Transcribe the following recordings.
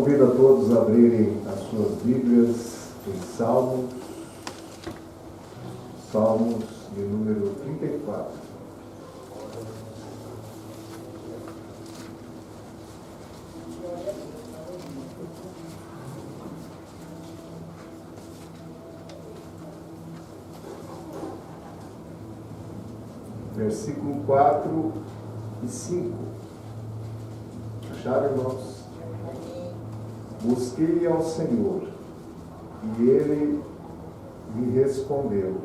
Convido a todos a abrirem as suas Bíblias em Salmos de número 34. Versículo 4 e 5. Acharam, irmãos? Busquei ao Senhor, e Ele me respondeu.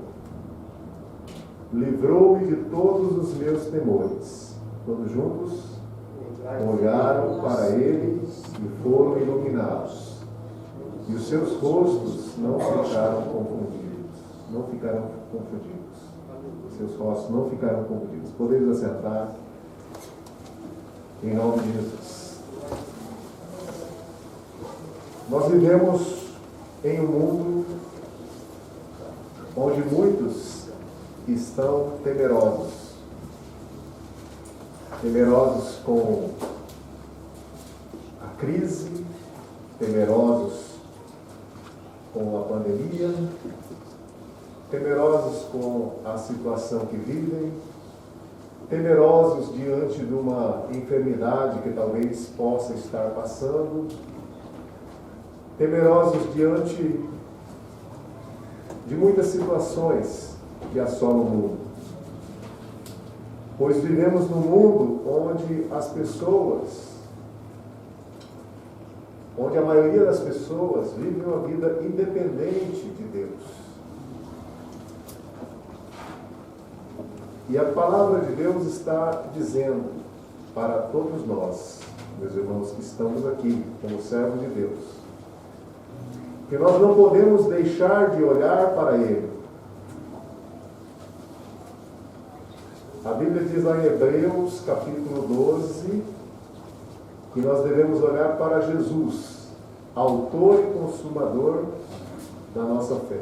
Livrou-me de todos os meus temores. Todos juntos olharam para Ele e foram iluminados. E os seus rostos não ficaram confundidos. Não ficaram confundidos. Seus rostos não ficaram confundidos. Podemos assentar em nome de Jesus. Nós vivemos em um mundo onde muitos estão temerosos. Temerosos com a crise, temerosos com a pandemia, temerosos com a situação que vivem, temerosos diante de uma enfermidade que talvez possa estar passando, temerosos diante de muitas situações que assolam o mundo. Pois vivemos num mundo onde a maioria das pessoas vive uma vida independente de Deus. E a palavra de Deus está dizendo para todos nós, meus irmãos que estamos aqui como servos de Deus, que nós não podemos deixar de olhar para Ele. A Bíblia diz lá em Hebreus, capítulo 12, que nós devemos olhar para Jesus, autor e consumador da nossa fé.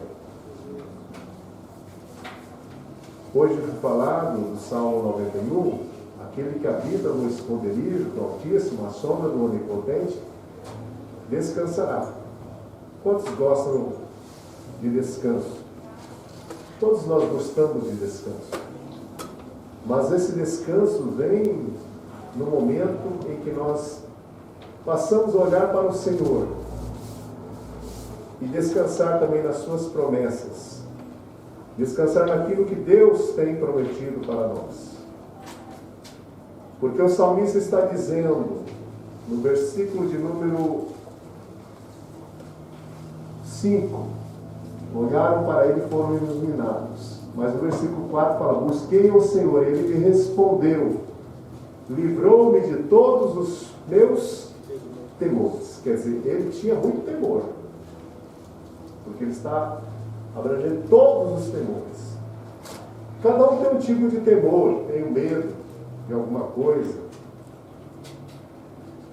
Hoje foi falado do Salmo 91, aquele que habita no esconderijo do Altíssimo, a sombra do Onipotente, descansará. Quantos gostam de descanso? Todos nós gostamos de descanso. Mas esse descanso vem no momento em que nós passamos a olhar para o Senhor e descansar também nas suas promessas. Descansar naquilo que Deus tem prometido para nós. Porque o salmista está dizendo, no versículo de número 5, olharam para Ele e foram iluminados. Mas no versículo 4 fala, busquei ao Senhor, Ele me respondeu, livrou-me de todos os meus temores. Quer dizer, ele tinha muito temor, porque ele está abrangendo todos os temores. Cada um tem um tipo de temor, tem um medo de alguma coisa.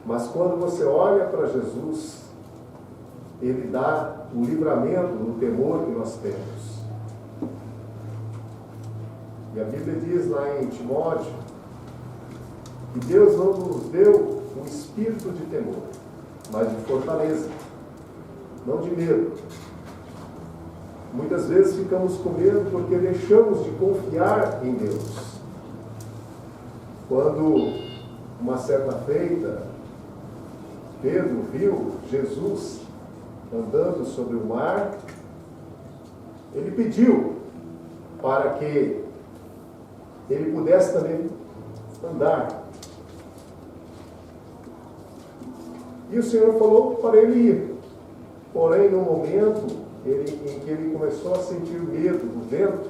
Mas quando você olha para Jesus, Ele dá o livramento do temor que nós temos. E a Bíblia diz lá em Timóteo que Deus não nos deu um espírito de temor, mas de fortaleza, não de medo. Muitas vezes ficamos com medo porque deixamos de confiar em Deus. Quando, uma certa feita, Pedro viu Jesus andando sobre o mar, ele pediu para que ele pudesse também andar. E o Senhor falou para ele ir. Porém, no momento em que ele começou a sentir medo do vento,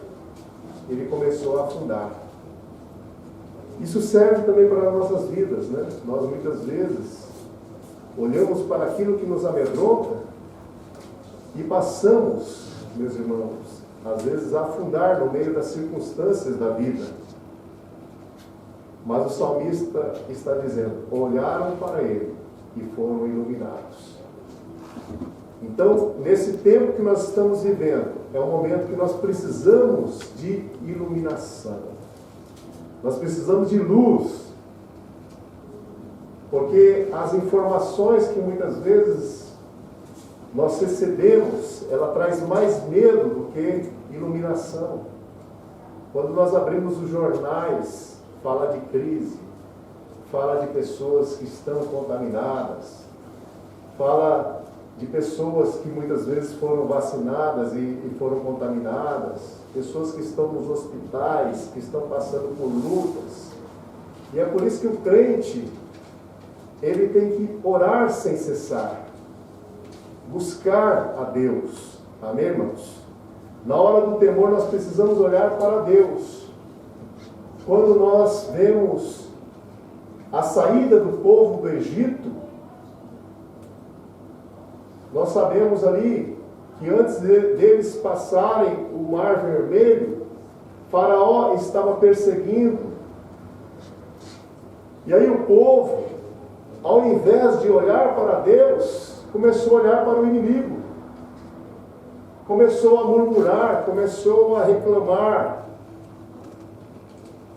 ele começou a afundar. Isso serve também para as nossas vidas, né? Nós muitas vezes olhamos para aquilo que nos amedronta e passamos, meus irmãos, às vezes a afundar no meio das circunstâncias da vida. Mas o salmista está dizendo, olharam para Ele e foram iluminados. Então, nesse tempo que nós estamos vivendo, é um momento que nós precisamos de iluminação. Nós precisamos de luz. Porque as informações que muitas vezes nós recebemos, ela traz mais medo do que iluminação. Quando nós abrimos os jornais, fala de crise, fala de pessoas que estão contaminadas, fala de pessoas que muitas vezes foram vacinadas e foram contaminadas, pessoas que estão nos hospitais, que estão passando por lutas. E é por isso que o crente, ele tem que orar sem cessar, buscar a Deus. Amém, irmãos? Na hora do temor, nós precisamos olhar para Deus. Quando nós vemos a saída do povo do Egito, nós sabemos ali que antes deles passarem o Mar Vermelho, Faraó estava perseguindo. E aí o povo, ao invés de olhar para Deus, começou a olhar para o inimigo. Começou a murmurar, começou a reclamar.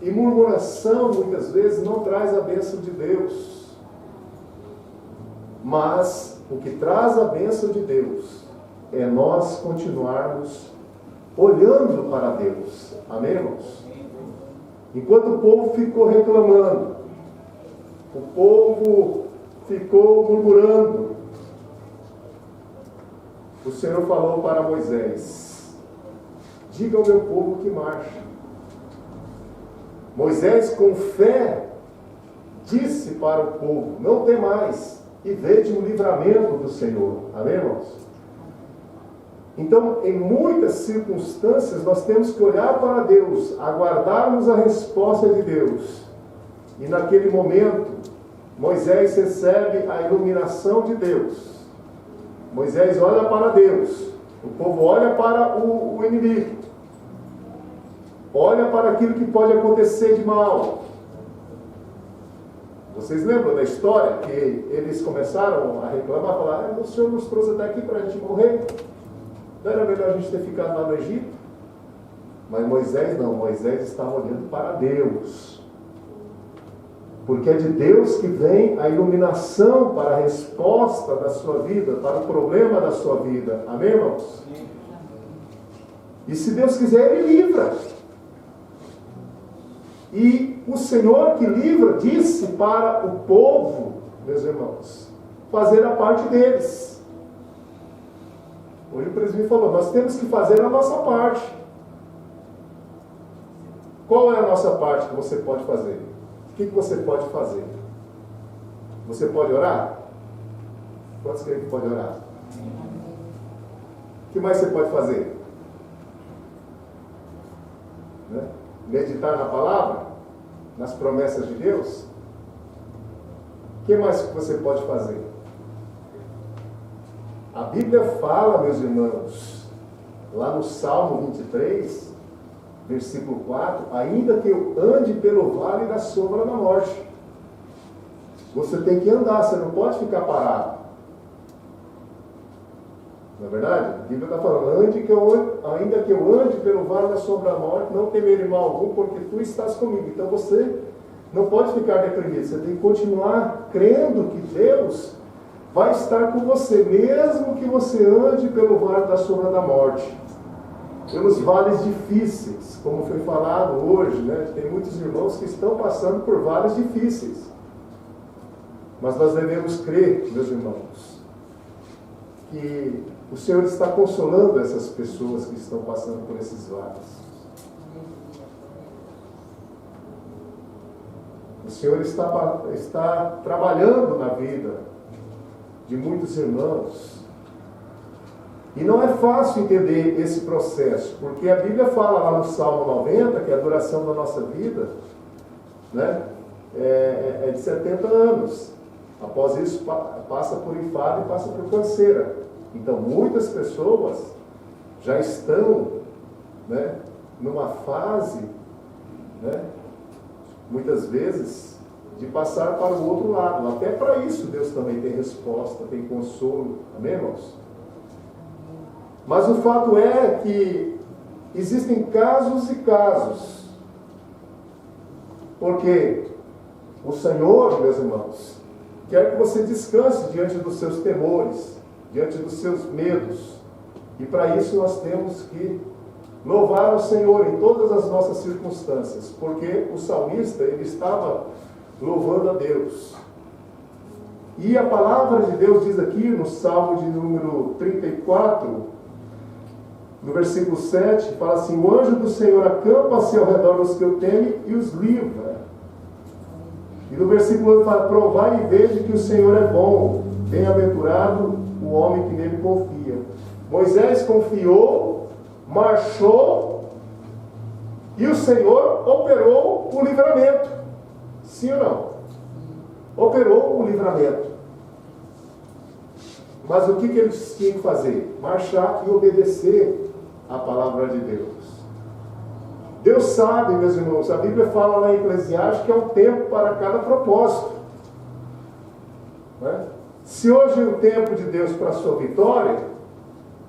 E murmuração, muitas vezes, não traz a bênção de Deus. Mas o que traz a bênção de Deus é nós continuarmos olhando para Deus. Amém, irmãos? Enquanto o povo ficou reclamando, o povo ficou murmurando, o Senhor falou para Moisés: diga ao meu povo que marche. Moisés, com fé, disse para o povo: não temais, e vede o livramento do Senhor. Amém, irmãos? Então, em muitas circunstâncias, nós temos que olhar para Deus, aguardarmos a resposta de Deus. E naquele momento, Moisés recebe a iluminação de Deus. Moisés olha para Deus, o povo olha para o inimigo, olha para aquilo que pode acontecer de mal. Vocês lembram da história que eles começaram a reclamar, falar: o Senhor nos trouxe até aqui para a gente morrer, não era melhor a gente ter ficado lá no Egito? Mas Moisés não, Moisés estava olhando para Deus. Porque é de Deus que vem a iluminação para a resposta da sua vida, para o problema da sua vida. Amém, irmãos? E se Deus quiser, Ele livra. E o Senhor que livra disse para o povo, meus irmãos, fazer a parte deles. Hoje o presbítero falou: nós temos que fazer a nossa parte. Qual é a nossa parte que você pode fazer? O que você pode fazer? Você pode orar? Quantos creem que pode orar? O que mais você pode fazer? Né? Meditar na palavra? Nas promessas de Deus? O que mais você pode fazer? A Bíblia fala, meus irmãos, lá no Salmo 23, versículo 4, ainda que eu ande pelo vale da sombra da morte. Você tem que andar, você não pode ficar parado. Não é verdade? A Bíblia está falando: ainda que eu ande pelo vale da sombra da morte, não temerei mal algum, porque tu estás comigo. Então você não pode ficar deprimido, você tem que continuar crendo que Deus vai estar com você, mesmo que você ande pelo vale da sombra da morte. Pelos vales difíceis, como foi falado hoje, né? Tem muitos irmãos que estão passando por vales difíceis. Mas nós devemos crer, meus irmãos, que o Senhor está consolando essas pessoas que estão passando por esses vales. O Senhor está trabalhando na vida de muitos irmãos. E não é fácil entender esse processo, porque a Bíblia fala lá no Salmo 90 que a duração da nossa vida, né, é de 70 anos. Após isso, passa por enfado e passa por canseira. Então, muitas pessoas já estão, né, numa fase, né, muitas vezes, de passar para o outro lado. Até para isso Deus também tem resposta, tem consolo. Amém, irmãos? Mas o fato é que existem casos e casos. Porque o Senhor, meus irmãos, quer que você descanse diante dos seus temores, diante dos seus medos. E para isso nós temos que louvar o Senhor em todas as nossas circunstâncias, porque o salmista, ele estava louvando a Deus. E a palavra de Deus diz aqui no Salmo de número 34, no versículo 7, fala assim: o anjo do Senhor acampa-se ao redor dos que o temem e os livra. E no versículo 8 fala: provai e veja que o Senhor é bom, bem-aventurado o homem que nele confia. Moisés confiou, marchou, e o Senhor operou o livramento. Sim ou não? Operou o livramento. Mas o que eles tinham que fazer? Marchar e obedecer a palavra de Deus. Deus sabe, meus irmãos, a Bíblia fala lá em Eclesiastes que é um tempo para cada propósito. Né? Se hoje é o tempo de Deus para a sua vitória,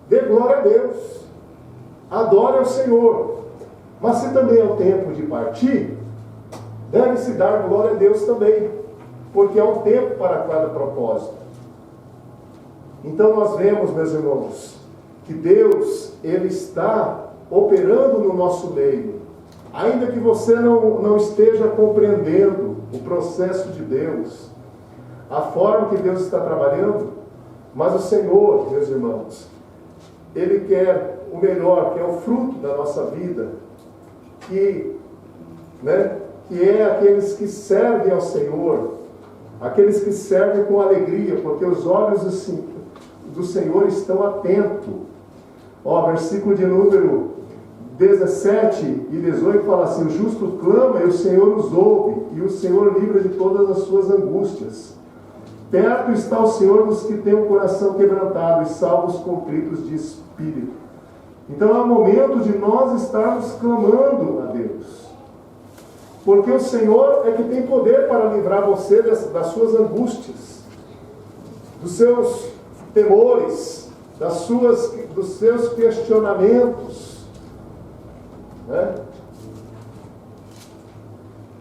dê glória a Deus, adore ao Senhor. Mas se também é o tempo de partir, deve-se dar glória a Deus também, porque é um tempo para cada propósito. Então nós vemos, meus irmãos, que Deus, Ele está operando no nosso meio. Ainda que você não esteja compreendendo o processo de Deus, a forma que Deus está trabalhando, mas o Senhor, meus irmãos, Ele quer o melhor, que é o fruto da nossa vida, que é aqueles que servem ao Senhor, aqueles que servem com alegria, porque os olhos do Senhor estão atentos. Versículo de número 17 e 18 fala assim: o justo clama e o Senhor os ouve, e o Senhor livra de todas as suas angústias. Perto está o Senhor dos que têm o coração quebrantado e salva os contritos de espírito. Então é o momento de nós estarmos clamando a Deus, porque o Senhor é que tem poder para livrar você das suas angústias, dos seus temores, dos seus questionamentos. Né?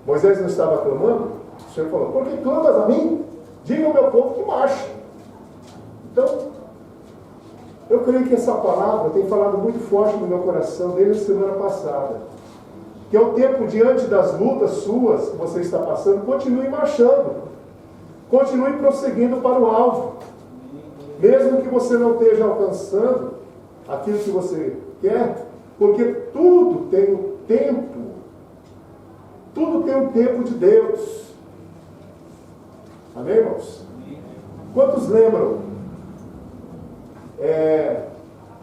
Moisés não estava clamando? O Senhor falou: por que clamas a mim? Diga ao meu povo que marche. Então, eu creio que essa palavra tem falado muito forte no meu coração desde a semana passada. Que é o tempo, diante das lutas suas que você está passando, continue marchando. Continue prosseguindo para o alvo. Mesmo que você não esteja alcançando aquilo que você quer, porque tudo tem um tempo. Tudo tem um tempo de Deus. Amém, irmãos? Quantos lembram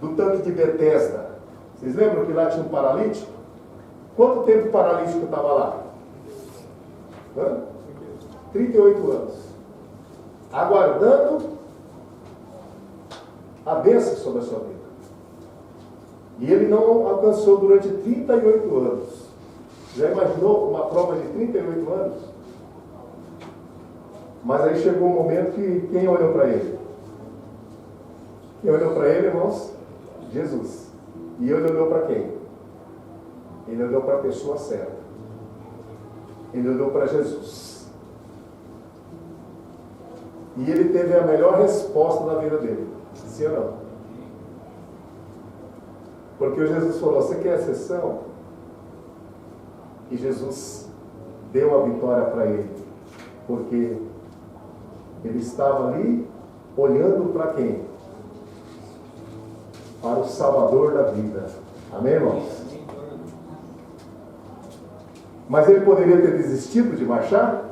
do tanque de Betesda? Vocês lembram que lá tinha um paralítico? Quanto tempo o paralítico estava lá? 38 anos. Aguardando a bênção sobre a sua vida. E ele não alcançou durante 38 anos. Já imaginou uma prova de 38 anos? Mas aí chegou um momento que quem olhou para ele? Quem olhou para ele, irmãos? Jesus. E ele olhou para quem? Ele olhou para a pessoa certa. Ele olhou para Jesus. E ele teve a melhor resposta da vida dele. Sim ou não? Porque o Jesus falou: você quer exceção? E Jesus deu a vitória para ele. Porque ele estava ali olhando para quem? Para o Salvador da vida. Amém, irmãos? Mas ele poderia ter desistido de marchar?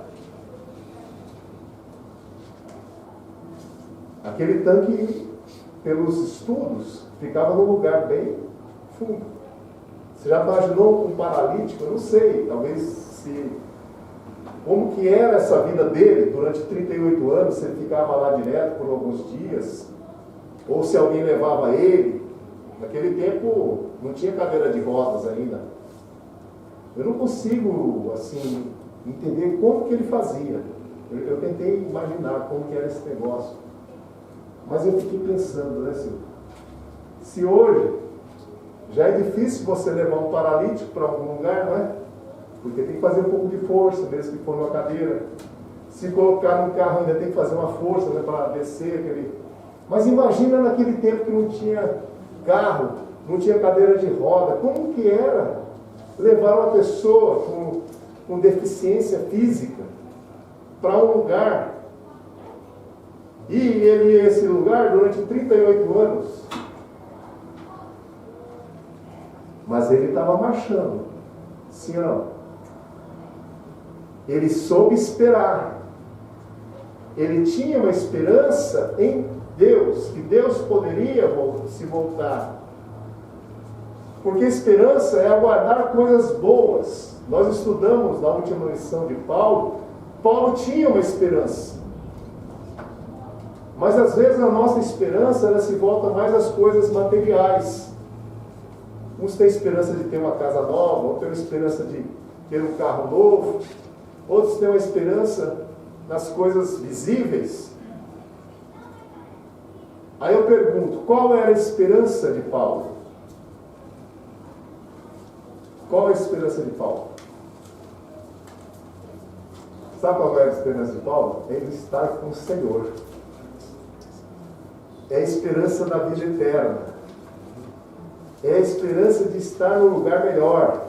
Aquele tanque, pelos estudos, ficava num lugar bem fundo. Você já imaginou um paralítico? Eu não sei, talvez como que era essa vida dele durante 38 anos, se ele ficava lá direto por alguns dias, ou se alguém levava ele. Naquele tempo não tinha cadeira de rodas ainda. Eu não consigo, assim, entender como que ele fazia. Eu tentei imaginar como que era esse negócio. Mas eu fiquei pensando, né, Silvio? Se hoje já é difícil você levar um paralítico para algum lugar, não é? Porque tem que fazer um pouco de força, mesmo que for numa cadeira. Se colocar no carro ainda tem que fazer uma força, né, para descer aquele... Mas imagina naquele tempo que não tinha carro, não tinha cadeira de roda, como que era levar uma pessoa com deficiência física para um lugar? E ele ia a esse lugar durante 38 anos. Mas ele estava marchando. Sim ou não? Ele soube esperar. Ele tinha uma esperança em Deus, que Deus poderia se voltar. Porque esperança é aguardar coisas boas. Nós estudamos na última lição de Paulo. Paulo tinha uma esperança. Mas às vezes a nossa esperança ela se volta mais às coisas materiais. Uns têm esperança de ter uma casa nova, outros têm esperança de ter um carro novo, outros têm uma esperança nas coisas visíveis. Aí eu pergunto, qual era a esperança de Paulo? Qual é a esperança de Paulo? Sabe qual era a esperança de Paulo? Ele estar com o Senhor. É a esperança da vida eterna. É a esperança de estar no lugar melhor.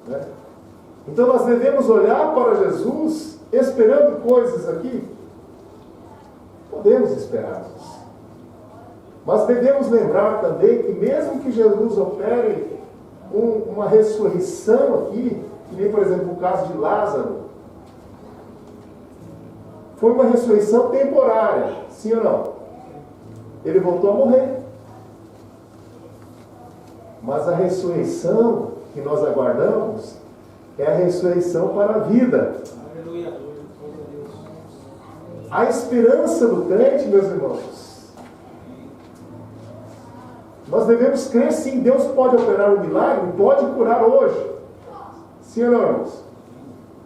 Né? Então nós devemos olhar para Jesus esperando coisas aqui. Podemos esperar. Mas devemos lembrar também que mesmo que Jesus opere uma ressurreição aqui, que nem por exemplo o caso de Lázaro, foi uma ressurreição temporária, sim ou não? Ele voltou a morrer. Mas a ressurreição que nós aguardamos é a ressurreição para a vida. A esperança do crente, meus irmãos, nós devemos crer sim, Deus pode operar um milagre, pode curar hoje. Sim ou não, irmãos?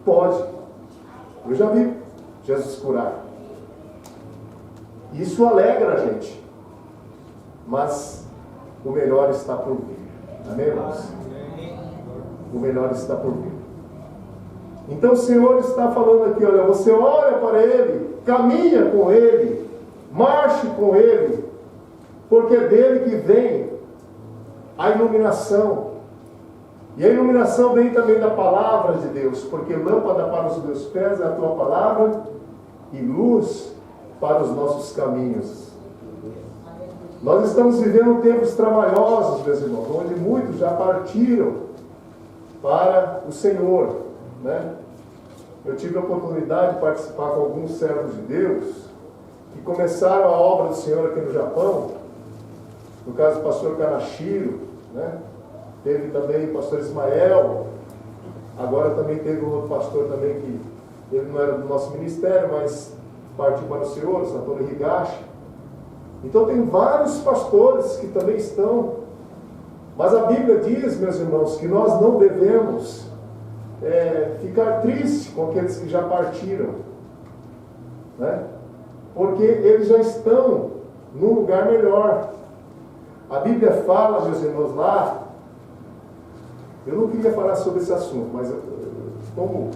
Pode. Eu já vi Jesus curar. Isso alegra a gente. Mas o melhor está por vir. Amém, irmãos? O melhor está por vir. Então o Senhor está falando aqui, olha, você olha para Ele, caminha com Ele, marche com Ele, porque é dele que vem a iluminação. E a iluminação vem também da palavra de Deus, porque lâmpada para os meus pés é a tua palavra e luz para os nossos caminhos. Nós estamos vivendo tempos trabalhosos, meus irmãos, onde muitos já partiram para o Senhor, né? Eu tive a oportunidade de participar com alguns servos de Deus que começaram a obra do Senhor aqui no Japão, no caso do pastor Kanashiro, né? Teve também o pastor Ismael, agora também teve um outro pastor também que ele não era do nosso ministério, mas partiu para o Senhor, o Satoru Higashi. Então tem vários pastores que também estão, mas a Bíblia diz, meus irmãos, que nós não devemos ficar tristes com aqueles que já partiram, né? Porque eles já estão num lugar melhor. A Bíblia fala, meus irmãos, lá, eu não queria falar sobre esse assunto, mas como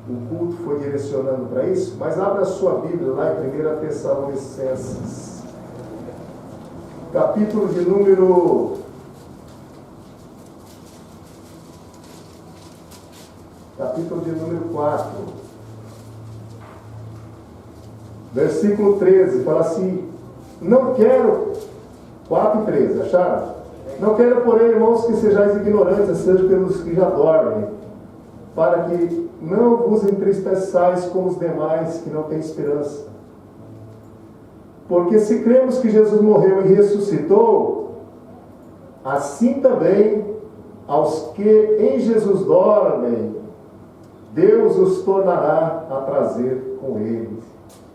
o culto foi direcionando para isso, mas abra a sua Bíblia lá em 1 Tessalonicenses, capítulo de número 4, versículo 13, fala assim, não quero, 4 e 13, acharam? Não quero, porém, irmãos, que sejais ignorantes, seja pelos que já dormem, para que não vos entristeçais como os demais que não têm esperança. Porque se cremos que Jesus morreu e ressuscitou, assim também aos que em Jesus dormem, Deus os tornará a trazer com Ele.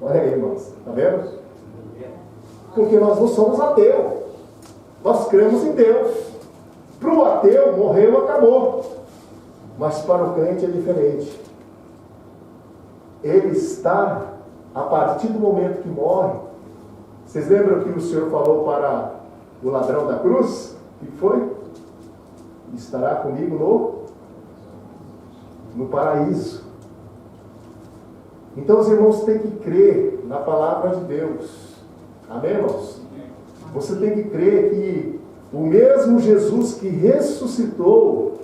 Olha aí, irmãos, está vendo? Porque nós não somos ateus, nós cremos em Deus. Para o ateu, morreu, acabou. Mas para o crente é diferente. Ele está, a partir do momento que morre. Vocês lembram que o Senhor falou para o ladrão da cruz? O que foi? Estará comigo no paraíso. Então os irmãos têm que crer na palavra de Deus. Amém, irmãos? Você tem que crer que o mesmo Jesus que ressuscitou,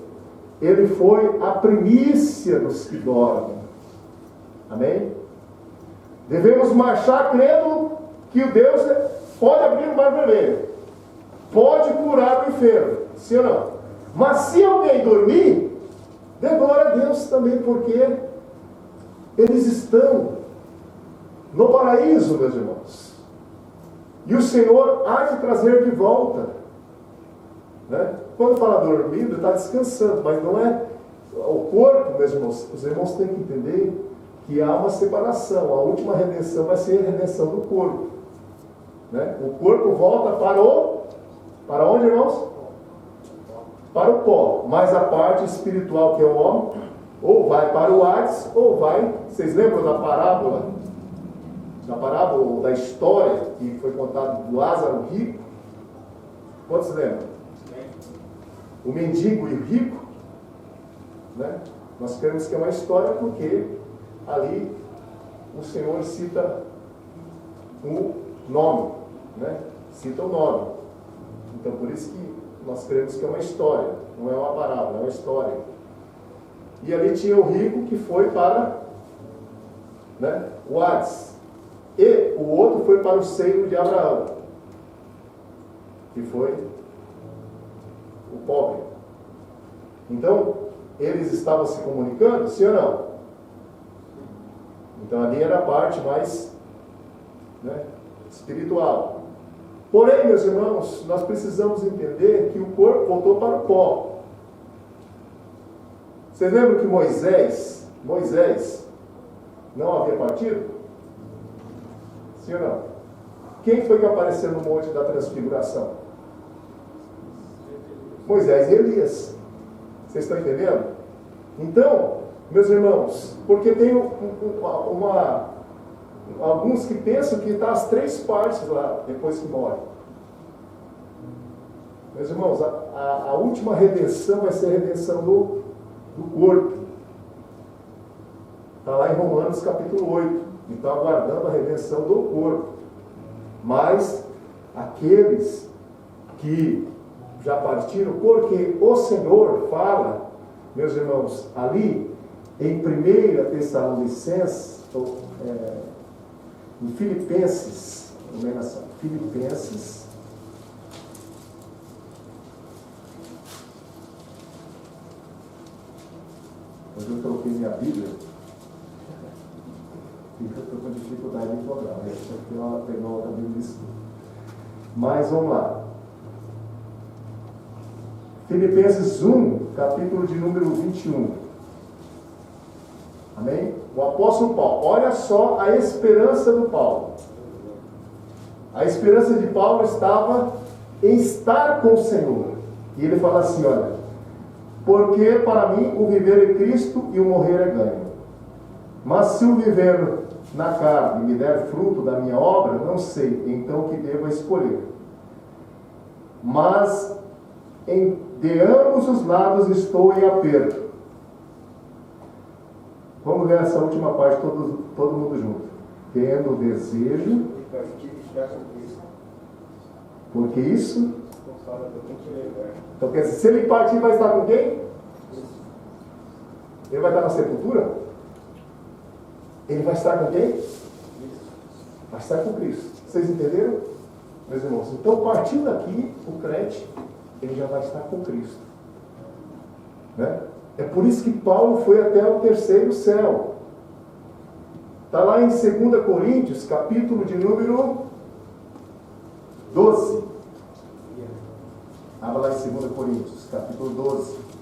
ele foi a primícia dos que dormem. Amém? Devemos marchar crendo que o Deus pode abrir o mar vermelho, pode curar o enfermo, sim ou não? Mas se alguém dormir, dê glória a Deus também, porque eles estão no paraíso, meus irmãos. E o Senhor há de trazer de volta. Né? Quando fala dormindo, ele está descansando, mas não é o corpo, meus irmãos. Os irmãos têm que entender que há uma separação. A última redenção vai ser a redenção do corpo. Né? O corpo volta para onde, irmãos? Para o pó. Mas a parte espiritual, que é o homem, ou vai para o Hades, ou vai... Vocês lembram da parábola? Da história que foi contada do Lázaro rico? Quantos lembram? O mendigo e o rico? Né? Nós queremos que é uma história porque ali o Senhor cita o nome, né? Cita o nome. Então por isso que nós queremos que é uma história, não é uma parábola, é uma história. E ali tinha o rico que foi para, né, o Hades. E o outro foi para o seio de Abraão, que foi o pobre. Então, eles estavam se comunicando, sim ou não? Então ali era a parte mais, né, espiritual. Porém, meus irmãos, nós precisamos entender que o corpo voltou para o pó. Vocês lembram que Moisés não havia partido? Sim ou não? Quem foi que apareceu no Monte da Transfiguração? Moisés e Elias. Vocês estão entendendo? Então, meus irmãos, porque tem alguns que pensam que está as três partes lá, depois que morre. Meus irmãos, a última redenção vai ser a redenção do corpo. Está lá em Romanos capítulo 8. Então, aguardando a redenção do corpo. Mas, aqueles que já partiram, porque o Senhor fala, meus irmãos, ali, em 1 Tessalonicenses, em Filipenses, hoje eu troquei minha Bíblia, e eu estou com dificuldade de encontrar, né? Eu tenho uma outra Bíblia de estudo. Mas vamos lá. Filipenses 1, capítulo de número 21. Amém? O apóstolo Paulo, olha só a esperança do Paulo. A esperança de Paulo estava em estar com o Senhor. E ele fala assim, olha, porque para mim o viver é Cristo e o morrer é ganho. Mas se o viver na carne me der fruto da minha obra, não sei, então o que devo escolher. Mas de ambos os lados estou em aperto. Vamos ver essa última parte, todo mundo junto. Tendo desejo. Porque isso? Então quer dizer, se ele partir, vai estar com quem? Ele vai estar na sepultura? Ele vai estar com quem? Vai estar com Cristo. Vocês entenderam? Meus irmãos, então partindo daqui, o crente, ele já vai estar com Cristo. Né? É por isso que Paulo foi até o terceiro céu. Está lá em 2 Coríntios, capítulo de número 12. Abra lá em 2 Coríntios, capítulo 12.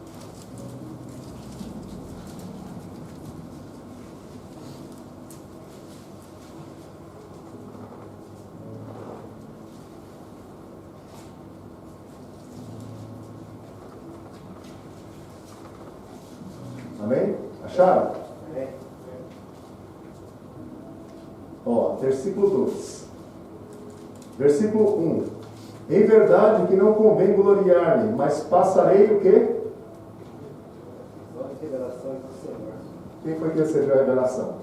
Amém? Acharam? Ó, versículo 2. Versículo 1. Em verdade que não convém gloriar-me, mas passarei o quê? Quem foi que recebeu a revelação?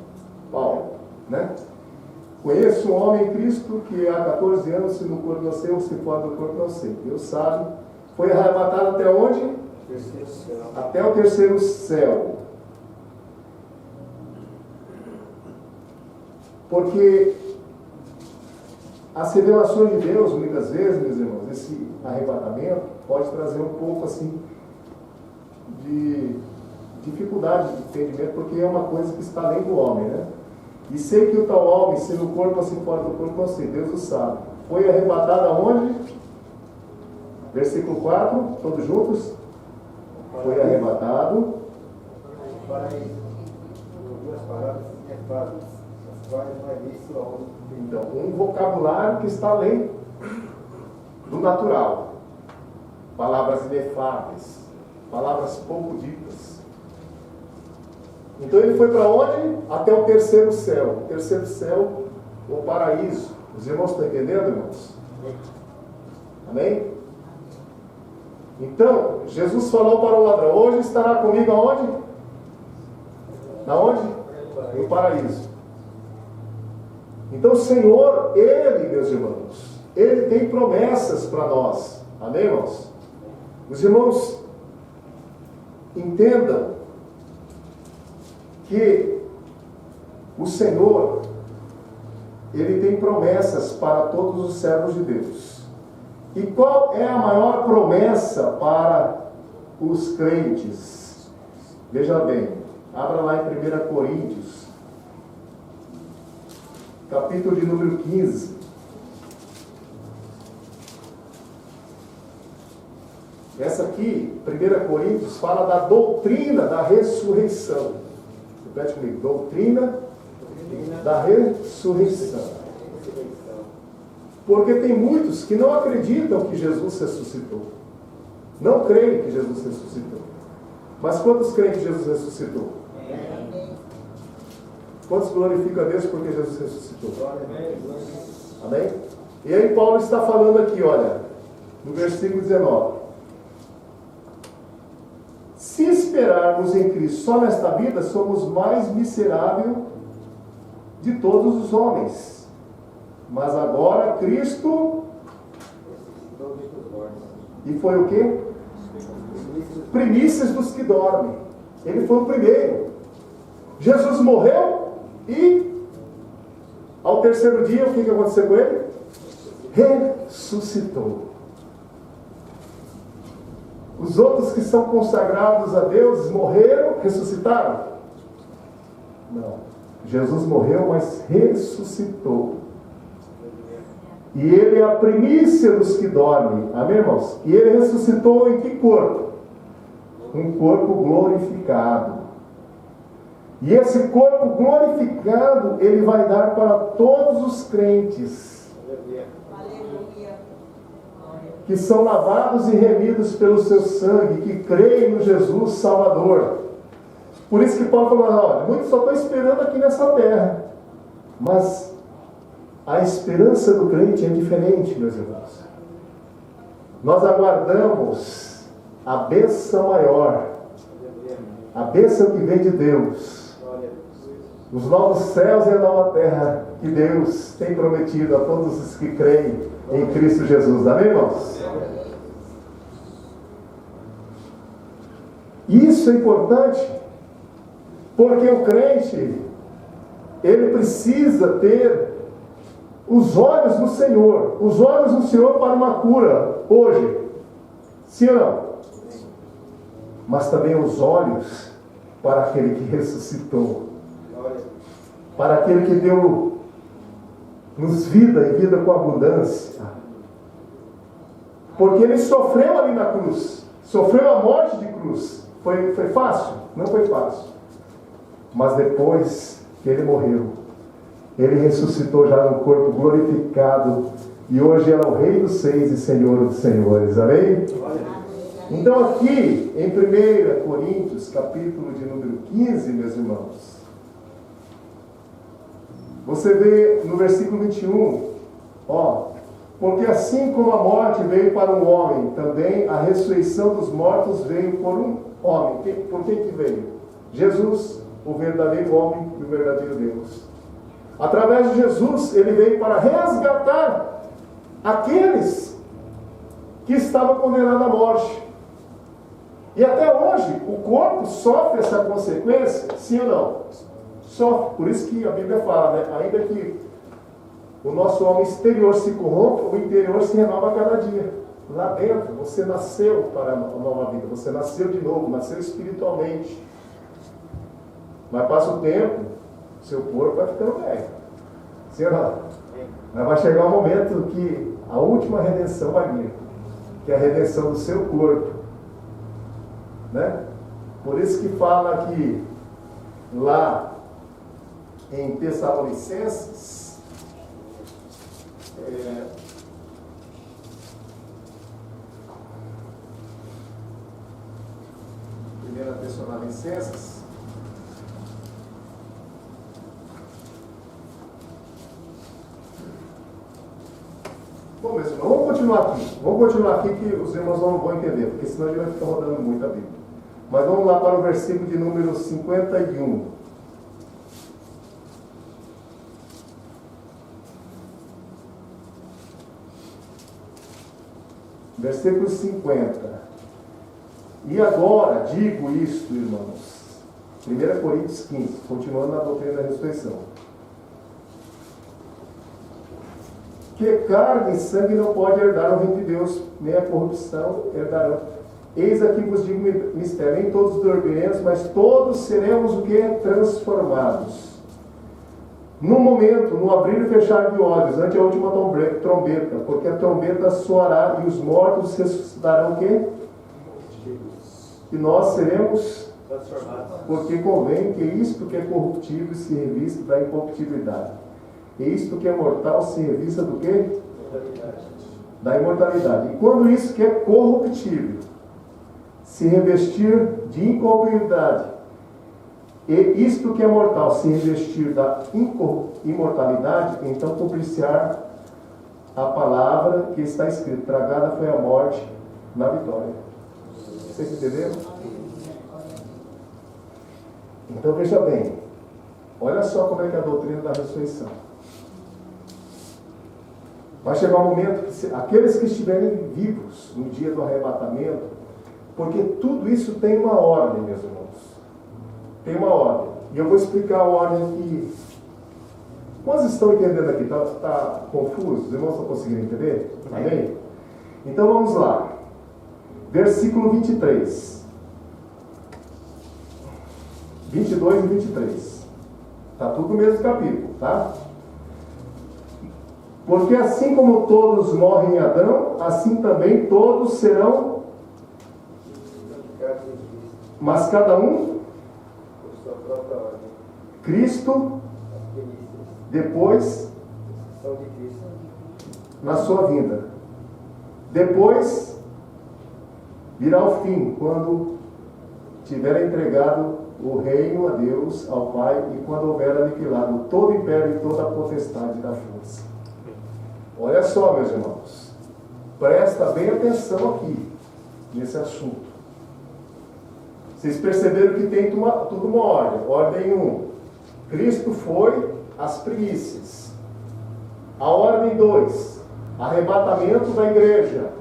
Paulo, né? Conheço um homem em Cristo que há 14 anos, se no corpo não sei, ou se fora do corpo não sei. Deus sabe. Foi arrebatado até onde? Até o terceiro céu. Porque as revelações de Deus, muitas vezes, meus irmãos, esse arrebatamento pode trazer um pouco assim de dificuldade de entendimento, porque é uma coisa que está além do homem, né? E sei que o tal homem, se no corpo assim fora do corpo, não sei, Deus o sabe. Foi arrebatado aonde? Versículo 4, todos juntos? Foi arrebatado. Então, um vocabulário que está além do natural. Palavras inefáveis, palavras pouco ditas. Então ele foi para onde? Até o terceiro céu. O terceiro céu, o paraíso. Os irmãos estão entendendo, irmãos? Amém? Então, Jesus falou para o ladrão: hoje estará comigo aonde? Na onde? No paraíso. Então o Senhor, Ele, meus irmãos, Ele tem promessas para nós. Amém, irmãos? Os irmãos entendam que o Senhor, Ele tem promessas para todos os servos de Deus. E qual é a maior promessa para os crentes? Veja bem, abra lá em 1 Coríntios, capítulo de número 15. Essa aqui, 1 Coríntios, fala da doutrina da ressurreição. Repete comigo: doutrina da ressurreição. Porque tem muitos que não acreditam que Jesus ressuscitou. Não creem que Jesus ressuscitou. Mas quantos creem que Jesus ressuscitou? Quantos glorificam a Deus porque Jesus ressuscitou? Amém? E aí Paulo está falando aqui, olha, no versículo 19. Se esperarmos em Cristo só nesta vida, somos mais miseráveis de todos os homens. Mas agora Cristo, e foi o quê? Primícias dos que dormem. Ele foi o primeiro. Jesus morreu e ao terceiro dia, o que aconteceu com ele? Ressuscitou. Os outros que são consagrados a Deus morreram, ressuscitaram? Não. Jesus morreu, mas ressuscitou. E ele é a primícia dos que dormem. Amém, irmãos? E ele ressuscitou em que corpo? Um corpo glorificado. E esse corpo glorificado, ele vai dar para todos os crentes. Que são lavados e remidos pelo seu sangue, que creem no Jesus Salvador. Por isso que Paulo falou: olha, muitos só estão esperando aqui nessa terra. Mas a esperança do crente é diferente, meus irmãos. Nós aguardamos a bênção maior, a bênção que vem de Deus, os novos céus e a nova terra que Deus tem prometido a todos os que creem em Cristo Jesus. Amém, irmãos? Isso é importante, porque o crente, ele precisa ter os olhos no Senhor, os olhos no Senhor para uma cura, hoje, sim ou não? Mas também os olhos para aquele que ressuscitou, para aquele que deu-nos vida e vida com abundância, porque ele sofreu ali na cruz, sofreu a morte de cruz. Foi fácil? Não foi fácil. Mas depois que ele morreu, ele ressuscitou já no corpo glorificado, e hoje é o Rei dos Seis e Senhor dos Senhores. Amém? Então aqui, em 1 Coríntios, capítulo de número 15, meus irmãos, você vê no versículo 21, porque assim como a morte veio para um homem, também a ressurreição dos mortos veio por um homem. Por quem que veio? Jesus, o verdadeiro homem e o verdadeiro Deus. Através de Jesus, ele veio para resgatar aqueles que estavam condenados à morte. E até hoje, o corpo sofre essa consequência, sim ou não? Sofre. Por isso que a Bíblia fala, né? Ainda que o nosso homem exterior se corrompa, o interior se renova a cada dia. Lá dentro, você nasceu para a nova vida. Você nasceu de novo, nasceu espiritualmente. Mas passa o tempo, seu corpo vai ficando velho. Sim ou não? Mas vai chegar um momento que a última redenção vai vir, que é a redenção do seu corpo. Né? Por isso que fala aqui, lá em Tessalonicenses, 1 Tessalonicenses, bom, meus irmãos, vamos continuar aqui que os irmãos não vão entender, porque senão a gente vai ficar rodando muito a Bíblia. Mas vamos lá para o versículo de número 51. Versículo 50. E agora digo isto, irmãos. 1 Coríntios 15, continuando na doutrina da ressurreição. Que carne e sangue não pode herdar o reino de Deus, nem a corrupção herdarão. Eis aqui vos digo mistério, nem todos dormiremos, mas todos seremos o que? Transformados. No momento, no abrir e fechar de olhos, ante a última trombeta, porque a trombeta soará e os mortos ressuscitarão o quê? E nós seremos transformados. Porque convém que isto que é corruptível se revista da incorruptibilidade. E isto que é mortal se revista do quê? Da imortalidade. E quando isso que é corruptível se revestir de incorruptibilidade, e isto que é mortal se revestir da imortalidade, então cumprir-se-á a palavra que está escrita: tragada foi a morte na vitória. Vocês entenderam? Então veja bem, olha só como é que é a doutrina da ressurreição. Vai chegar um momento que aqueles que estiverem vivos no dia do arrebatamento, porque tudo isso tem uma ordem, meus irmãos. Tem uma ordem. E eu vou explicar a ordem aqui. Quantos estão entendendo aqui? Está confuso? Os irmãos estão conseguindo entender? Amém? Então vamos lá. Versículo 23. 22 e 23. Está tudo no mesmo capítulo, tá? Porque assim como todos morrem em Adão, assim também todos serão, mas cada um Cristo, depois na sua vinda. Depois virá o fim, quando tiver entregado o reino a Deus, ao Pai, e quando houver aniquilado todo o império e toda a potestade da força. Olha só, meus irmãos, presta bem atenção aqui, nesse assunto. Vocês perceberam que tem tudo uma ordem. Ordem 1, Cristo foi as primícias. A ordem 2, arrebatamento da igreja.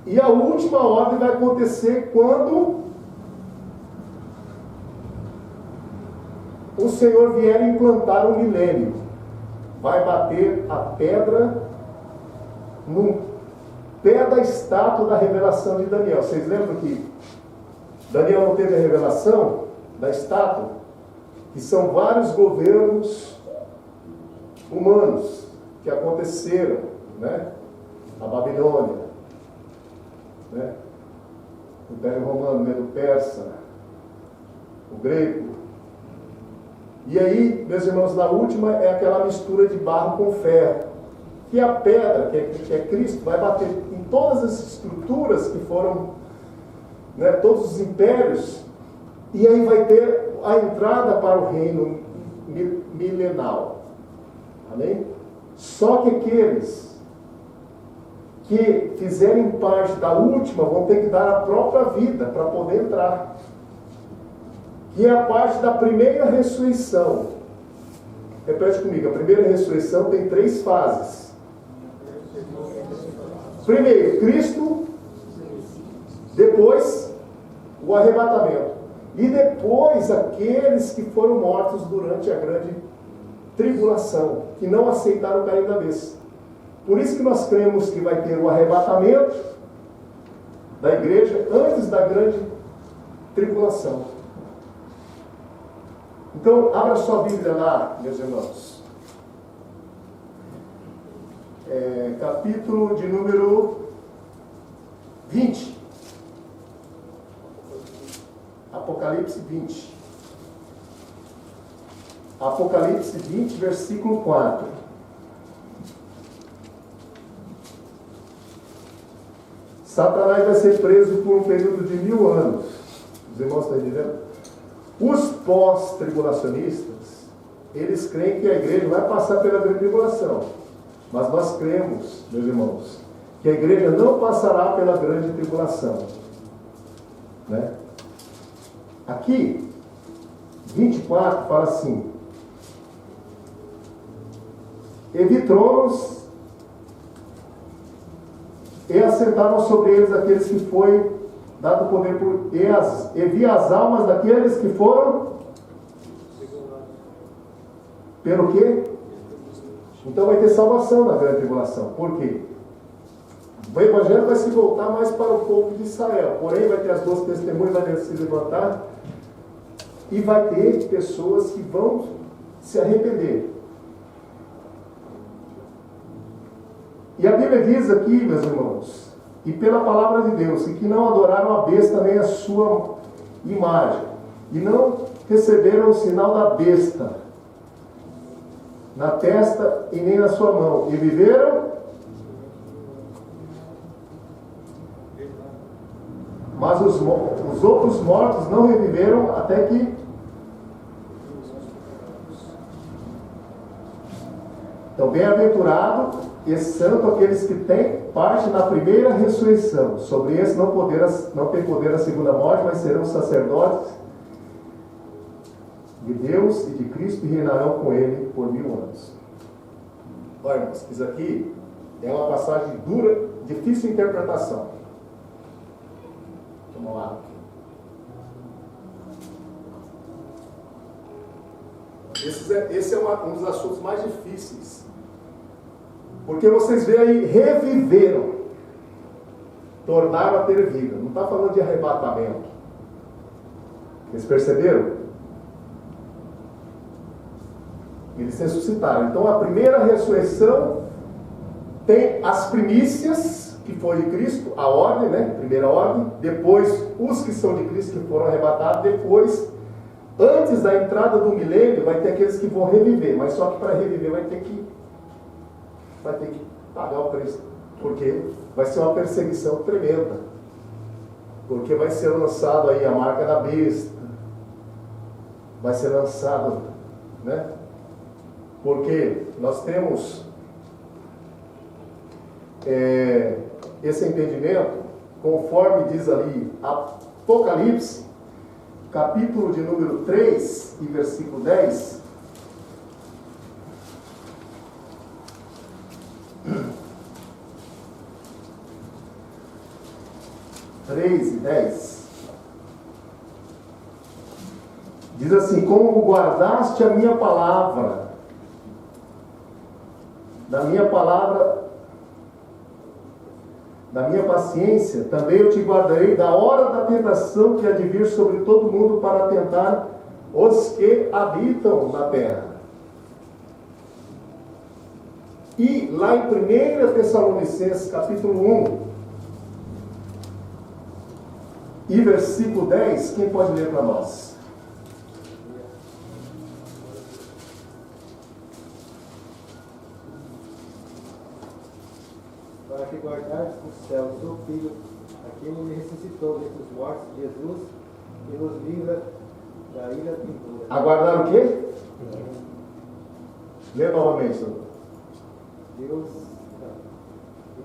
E a última ordem vai acontecer quando o Senhor vier implantar um milênio. Vai bater a pedra no pé da estátua da revelação de Daniel. Vocês lembram que Daniel não teve a revelação da estátua? Que são vários governos humanos que aconteceram, né? A Babilônia, né? O Império Romano, o Medo-Persa, o grego. E aí, meus irmãos, na última é aquela mistura de barro com ferro. Que a pedra, que é Cristo, vai bater em todas as estruturas que foram, né, todos os impérios, e aí vai ter a entrada para o reino milenal. Amém? Só que aqueles que fizerem parte da última vão ter que dar a própria vida para poder entrar. que é a parte da primeira ressurreição. Repete comigo, a primeira ressurreição tem 3 fases. Primeiro, Cristo, depois o arrebatamento, e depois aqueles que foram mortos durante a grande tribulação, que não aceitaram cair da besta. Por isso que nós cremos que vai ter o arrebatamento da igreja antes da grande tribulação. Então, abra sua Bíblia lá, meus irmãos. Capítulo de número 20. Apocalipse 20. Apocalipse 20, versículo 4. Satanás vai ser preso por um período de 1000 anos. Os irmãos estão entendendo? Os pós-tribulacionistas, eles creem que a igreja vai passar pela grande tribulação. Mas nós cremos, meus irmãos, que a igreja não passará pela grande tribulação. Né? Aqui, 24 fala assim: e vi tronos, e assentaram sobre eles aqueles que foi dado poder por... E vi as almas daqueles que foram... Pelo quê? Então vai ter salvação na grande tribulação. Por quê? O evangelho vai se voltar mais para o povo de Israel. Porém vai ter as 12 testemunhas, vai se levantar, e vai ter pessoas que vão se arrepender. E a Bíblia diz aqui, meus irmãos, e pela palavra de Deus, e que não adoraram a besta nem a sua imagem, e não receberam o sinal da besta na testa e nem na sua mão, e viveram, mas os outros mortos não reviveram até que... Então, bem-aventurado e santo aqueles que têm parte na primeira ressurreição. Sobre esse não tem poder a segunda morte, mas serão sacerdotes de Deus e de Cristo e reinarão com ele por 1000 anos. Olha, irmãos, isso aqui é uma passagem dura, difícil de interpretação. Vamos lá. Esse é um dos assuntos mais difíceis. Porque vocês veem aí, reviveram, tornaram a ter vida. Não está falando de arrebatamento. Vocês perceberam? Eles ressuscitaram. Então a primeira ressurreição tem as primícias, que foi de Cristo, a ordem, né? Primeira ordem. Depois os que são de Cristo, que foram arrebatados. Depois, antes da entrada do milênio, vai ter aqueles que vão reviver. Mas só que para reviver vai ter que pagar o preço, porque vai ser uma perseguição tremenda, porque vai ser lançado aí a marca da besta, vai ser lançado, né? Porque nós temos esse entendimento, conforme diz ali Apocalipse, capítulo de número 3 e versículo 10, 3 e 10, diz assim: como guardaste a minha palavra, da minha paciência, também eu te guardarei da hora da tentação que há de vir sobre todo mundo para tentar os que habitam na terra. E lá em 1 Tessalonicenses, capítulo 1, e versículo 10, quem pode ler para nós? Para que guardares do céu o seu Filho, aquele que ressuscitou dentre os mortos, Jesus, que nos livra da ira vindoura. Aguardar o quê? Lê novamente, senhor. Deus,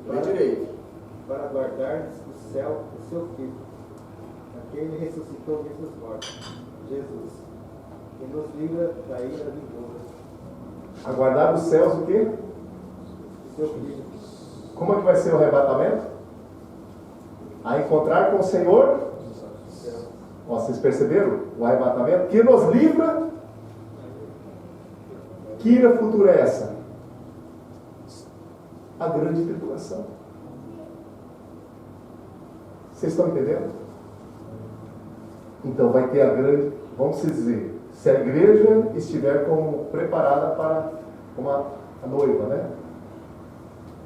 Lê direito. para guardares do céu o seu Filho, aquele que ressuscitou dentre os mortos, Jesus, e nos livra da ira vindoura. Aguardar os céus o quê? Do seu Filho. Como é que vai ser o arrebatamento? A encontrar com o Senhor. Ó, vocês perceberam o arrebatamento? Que nos livra. Que ira futura é essa? A grande tribulação. Vocês estão entendendo? Então vai ter a grande, vamos dizer, se a igreja estiver como preparada para a noiva, né?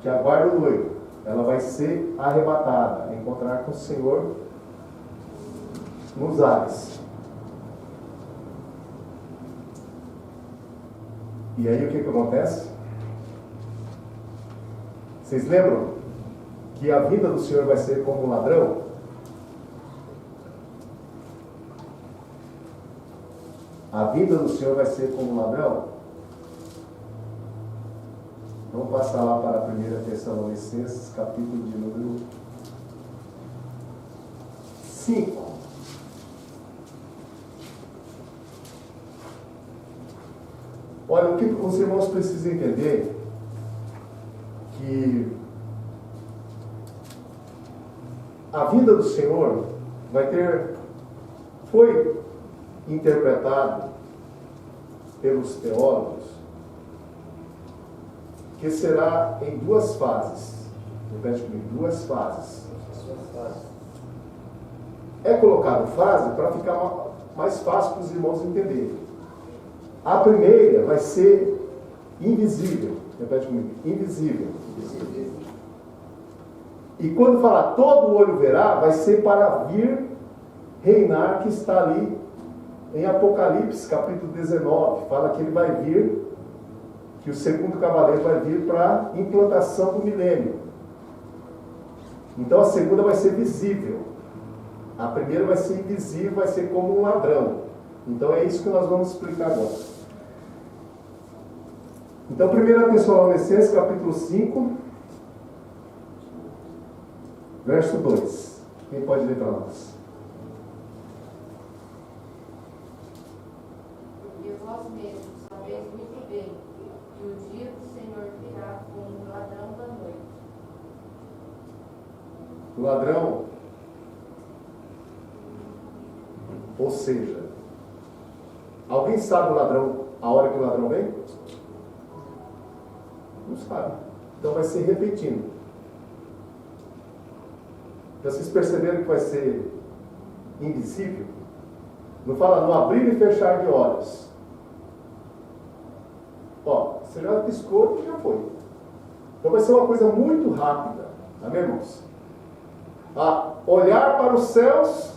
Que aguarda o noivo, ela vai ser arrebatada, encontrar com o Senhor nos ares. E aí o que acontece? Vocês lembram que a vinda do Senhor vai ser como um ladrão? A vinda do Senhor vai ser como um ladrão? Vamos passar lá para 1 Tessalonicenses, capítulo de número 5. Olha, o que os irmãos precisam entender que a vinda do Senhor foi interpretado pelos teólogos que será em duas fases. Repete comigo, duas fases. É colocado fase para ficar mais fácil para os irmãos entenderem. A primeira vai ser invisível. Repete comigo, invisível. E quando falar todo olho verá, vai ser para vir reinar, que está ali em Apocalipse, capítulo 19. Fala que ele vai vir, que o segundo cavaleiro vai vir para a implantação do milênio. Então a segunda vai ser visível. A primeira vai ser invisível, vai ser como um ladrão. Então é isso que nós vamos explicar agora. Então 1 Tessalonicenses, capítulo 5, verso 2. Quem pode ler para nós? Porque vós mesmos sabeis muito bem que o dia do Senhor virá como um ladrão da noite. O ladrão, ou seja, alguém sabe o ladrão, a hora que o ladrão vem? Não sabe. Então vai ser repetindo. Vocês perceberam que vai ser invisível? Não fala no abrir e fechar de olhos. Ó, você já piscou e já foi. Então vai ser uma coisa muito rápida. Amém, irmãos? Olhar para os céus,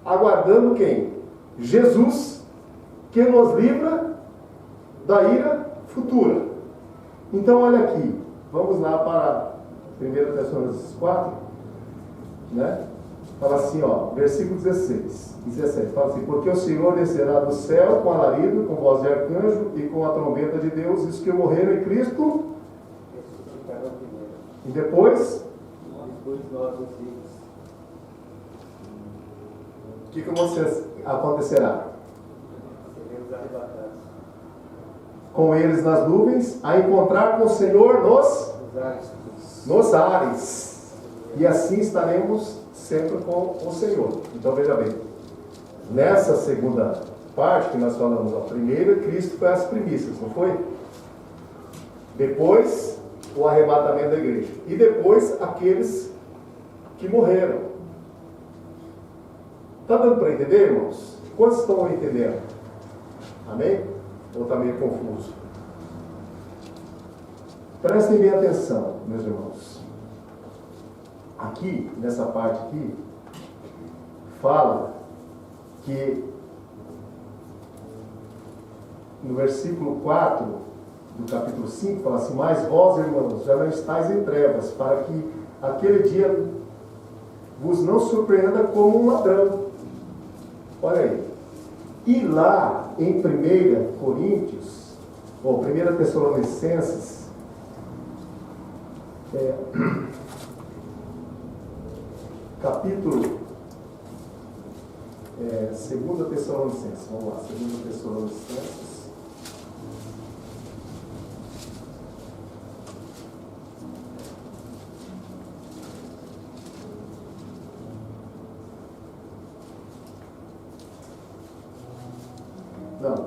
aguardando quem? Jesus, que nos livra da ira futura. Então olha aqui, vamos lá para 1 Tessalonicenses 4, né? Fala assim, ó, versículo 16, 17, fala assim: porque o Senhor descerá do céu com alarido, com voz de arcanjo e com a trombeta de Deus, e os que morreram em Cristo Ressuscitarão primeiro. e depois Nós os vivos. o que acontecerá? Seremos arrebatados. Com eles nas nuvens, a encontrar com o Senhor Os ares. nos ares, e assim estaremos sempre com o Senhor. Então veja bem, nessa segunda parte que nós falamos, ó, primeiro Cristo foi as primícias, não foi? Depois o arrebatamento da igreja, e depois aqueles que morreram. Está dando para entender, irmãos? Quantos estão entendendo? Amém? Ou está meio confuso? Prestem bem atenção, meus irmãos. Aqui, nessa parte aqui, fala que no versículo 4 do capítulo 5, fala assim: mas vós, irmãos, já não estáis em trevas, para que aquele dia vos não surpreenda como um ladrão. Olha aí. E lá em 1 Coríntios, ou 1 Tessalonicenses, capítulo 2 Tessalonicenses. Vamos lá, 2 Tessalonicenses. Não.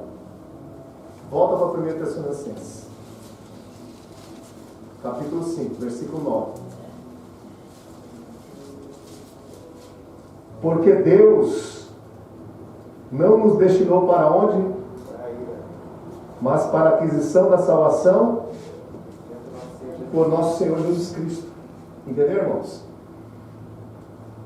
Volta para 1 Tessalonicenses. Capítulo 5, versículo 9. Porque Deus não nos destinou para onde? Mas para a aquisição da salvação por nosso Senhor Jesus Cristo. Entenderam, irmãos?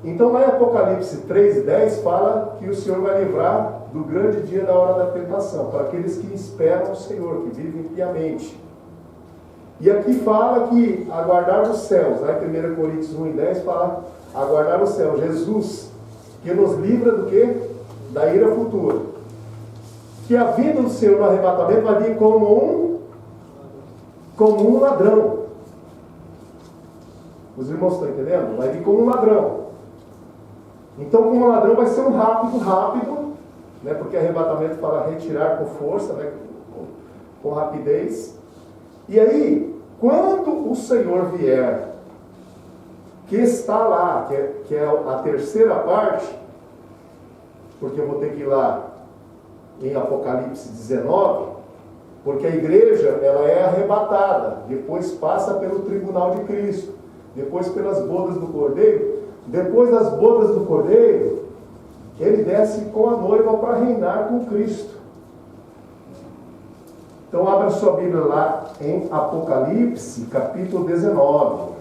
Então, lá em Apocalipse 3:10 fala que o Senhor vai livrar do grande dia da hora da tentação, para aqueles que esperam o Senhor, que vivem piamente. E aqui fala que aguardar os céus, lá em 1 Coríntios 1:10 fala aguardar os céus, Jesus, que nos livra do quê? Da ira futura. Que a vinda do Senhor no arrebatamento vai vir como um ladrão. Os irmãos estão entendendo? Vai vir como um ladrão. Então, como um ladrão vai ser um rápido, né? Porque arrebatamento fala retirar com força, né? Com rapidez. E aí, quando o Senhor vier, que está lá, que é a terceira parte, porque eu vou ter que ir lá em Apocalipse 19, porque a igreja ela é arrebatada, depois passa pelo tribunal de Cristo, depois pelas bodas do Cordeiro, depois das bodas do Cordeiro, ele desce com a noiva para reinar com Cristo. Então abra sua Bíblia lá em Apocalipse, capítulo 19.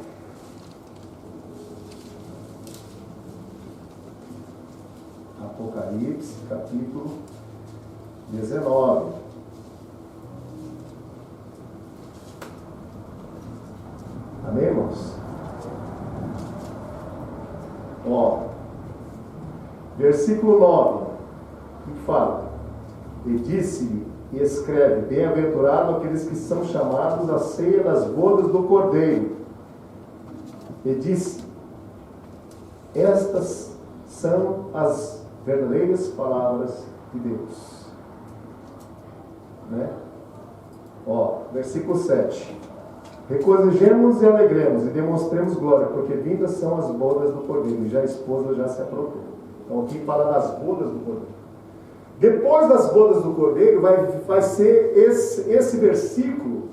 Apocalipse, capítulo 19. Amém, irmãos? Ó, versículo 9, que fala: e disse-lhe, e escreve, bem-aventurado aqueles que são chamados à ceia das bodas do Cordeiro. E disse: estas são as verdadeiras palavras de Deus. Né? Ó, versículo 7. Regozijemos e alegremos e demonstremos glória, porque vindas são as bodas do Cordeiro, e já a esposa já se aprontou. Então aqui fala das bodas do Cordeiro. Depois das bodas do Cordeiro vai ser esse versículo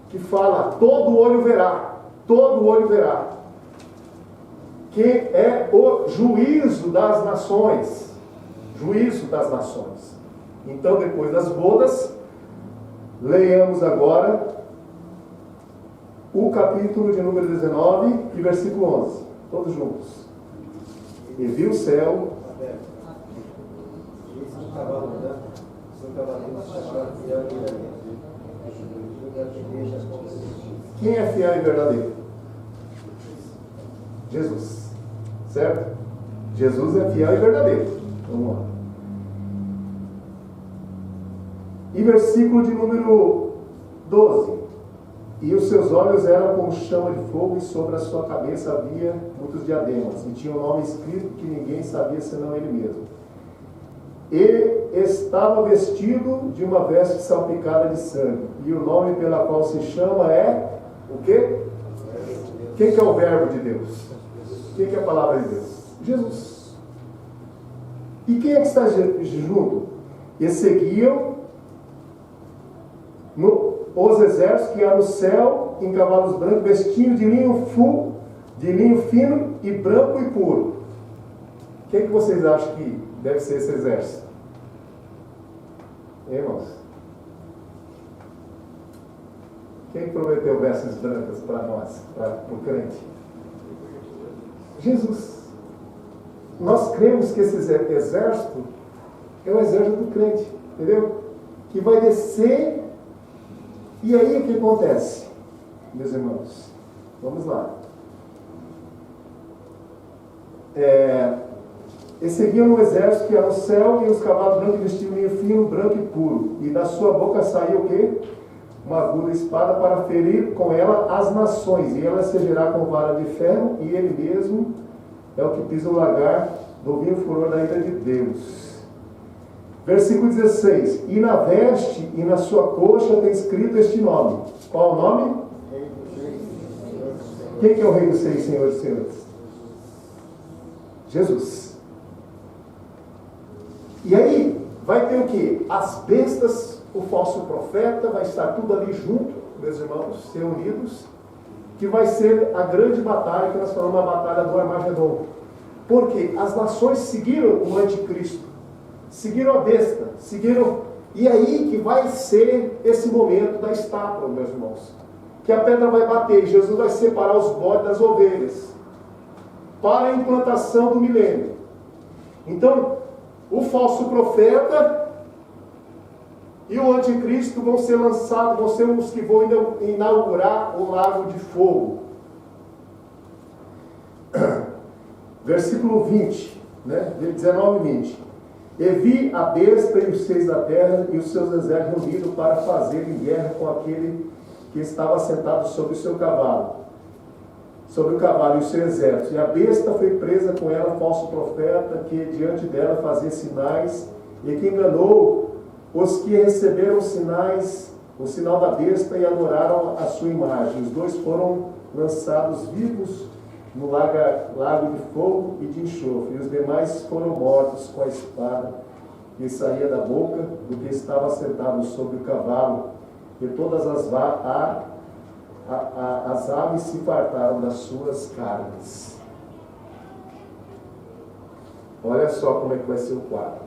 que fala: todo olho verá, que é o juízo das nações. Então, depois das bodas, leiamos agora o capítulo de número 19 e versículo 11, todos juntos. E viu o céu. Quem é fiel e verdadeiro? Jesus. Certo? Jesus é fiel e verdadeiro. Vamos lá. E versículo de número 12. E os seus olhos eram como chama de fogo, e sobre a sua cabeça havia muitos diademas, e tinha um nome escrito que ninguém sabia senão ele mesmo. E estava vestido de uma veste salpicada de sangue, e o nome pela qual se chama é o quê? Quem que é o verbo de Deus? Quem que é a palavra de Deus? Jesus. E quem é que está junto? E seguiam os exércitos que há no céu em cavalos brancos, vestidos de linho fino e branco e puro. Quem que vocês acham que deve ser esse exército? Irmãos? Quem prometeu vestes brancas para nós, para o crente? Jesus. Nós cremos que esse exército é o exército do crente, entendeu? Que vai descer. E aí o que acontece, meus irmãos? Vamos lá. E seguiam no exército que era no céu, e os cavalos brancos vestiam linho fino, branco e puro. E da sua boca saiu o quê? Uma aguda espada para ferir com ela as nações. E ela se gerará com vara de ferro, e ele mesmo é o que pisa o lagar do vinho furor da ira de Deus. Versículo 16. E na veste e na sua coxa tem escrito este nome. Qual o nome? Quem que é o Rei dos Seis, Senhores e Senhores? Jesus. E aí, vai ter o quê? As bestas, o falso profeta, vai estar tudo ali junto, meus irmãos, reunidos, que vai ser a grande batalha, que nós falamos, a batalha do Armagedon. Porque as nações seguiram o anticristo, seguiram a besta, seguiram... E aí que vai ser esse momento da estátua, meus irmãos. Que a pedra vai bater, e Jesus vai separar os bodes das ovelhas, para a implantação do milênio. Então, o falso profeta e o anticristo vão ser lançados, vão ser os que vão inaugurar o lago de fogo. Versículo 20, né? 19 e 20. E vi a besta e os seis da terra e os seus exércitos reunidos para fazerem guerra com aquele que estava sentado sobre o seu cavalo. Sobre o cavalo e o seu exército. E a besta foi presa com ela, falso profeta, que diante dela fazia sinais, e que enganou os que receberam sinais, o sinal da besta, e adoraram a sua imagem. Os dois foram lançados vivos no lago de fogo e de enxofre, e os demais foram mortos com a espada que saía da boca do que estava sentado sobre o cavalo, e todas as aves se fartaram das suas carnes. Olha só como é que vai ser o quadro.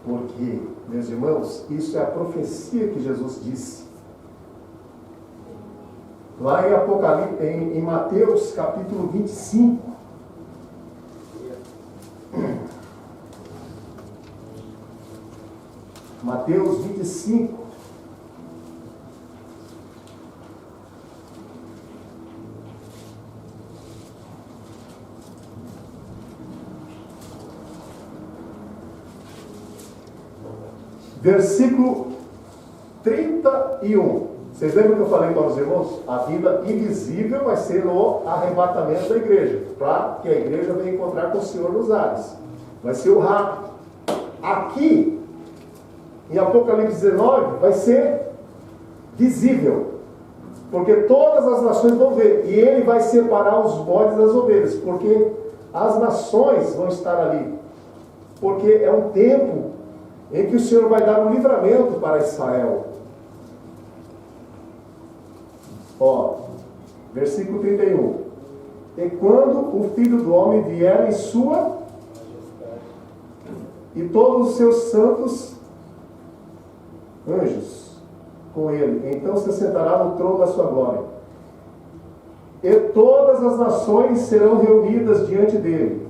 Porque, meus irmãos, isso é a profecia que Jesus disse. Lá em Apocalipse, em Mateus capítulo 25. Mateus 25. Versículo 31. Vocês lembram que eu falei para os irmãos? A vida invisível vai ser no arrebatamento da igreja, para que a igreja venha encontrar com o Senhor nos ares. Vai ser o rapto. Aqui, em Apocalipse 19, vai ser visível, porque todas as nações vão ver, e ele vai separar os bodes das ovelhas, porque as nações vão estar ali, porque é um tempo em que o Senhor vai dar um livramento para Israel. Ó, versículo 31. E quando o Filho do Homem vier em sua e todos os seus santos anjos com ele, então se sentará no trono da sua glória. E todas as nações serão reunidas diante dele,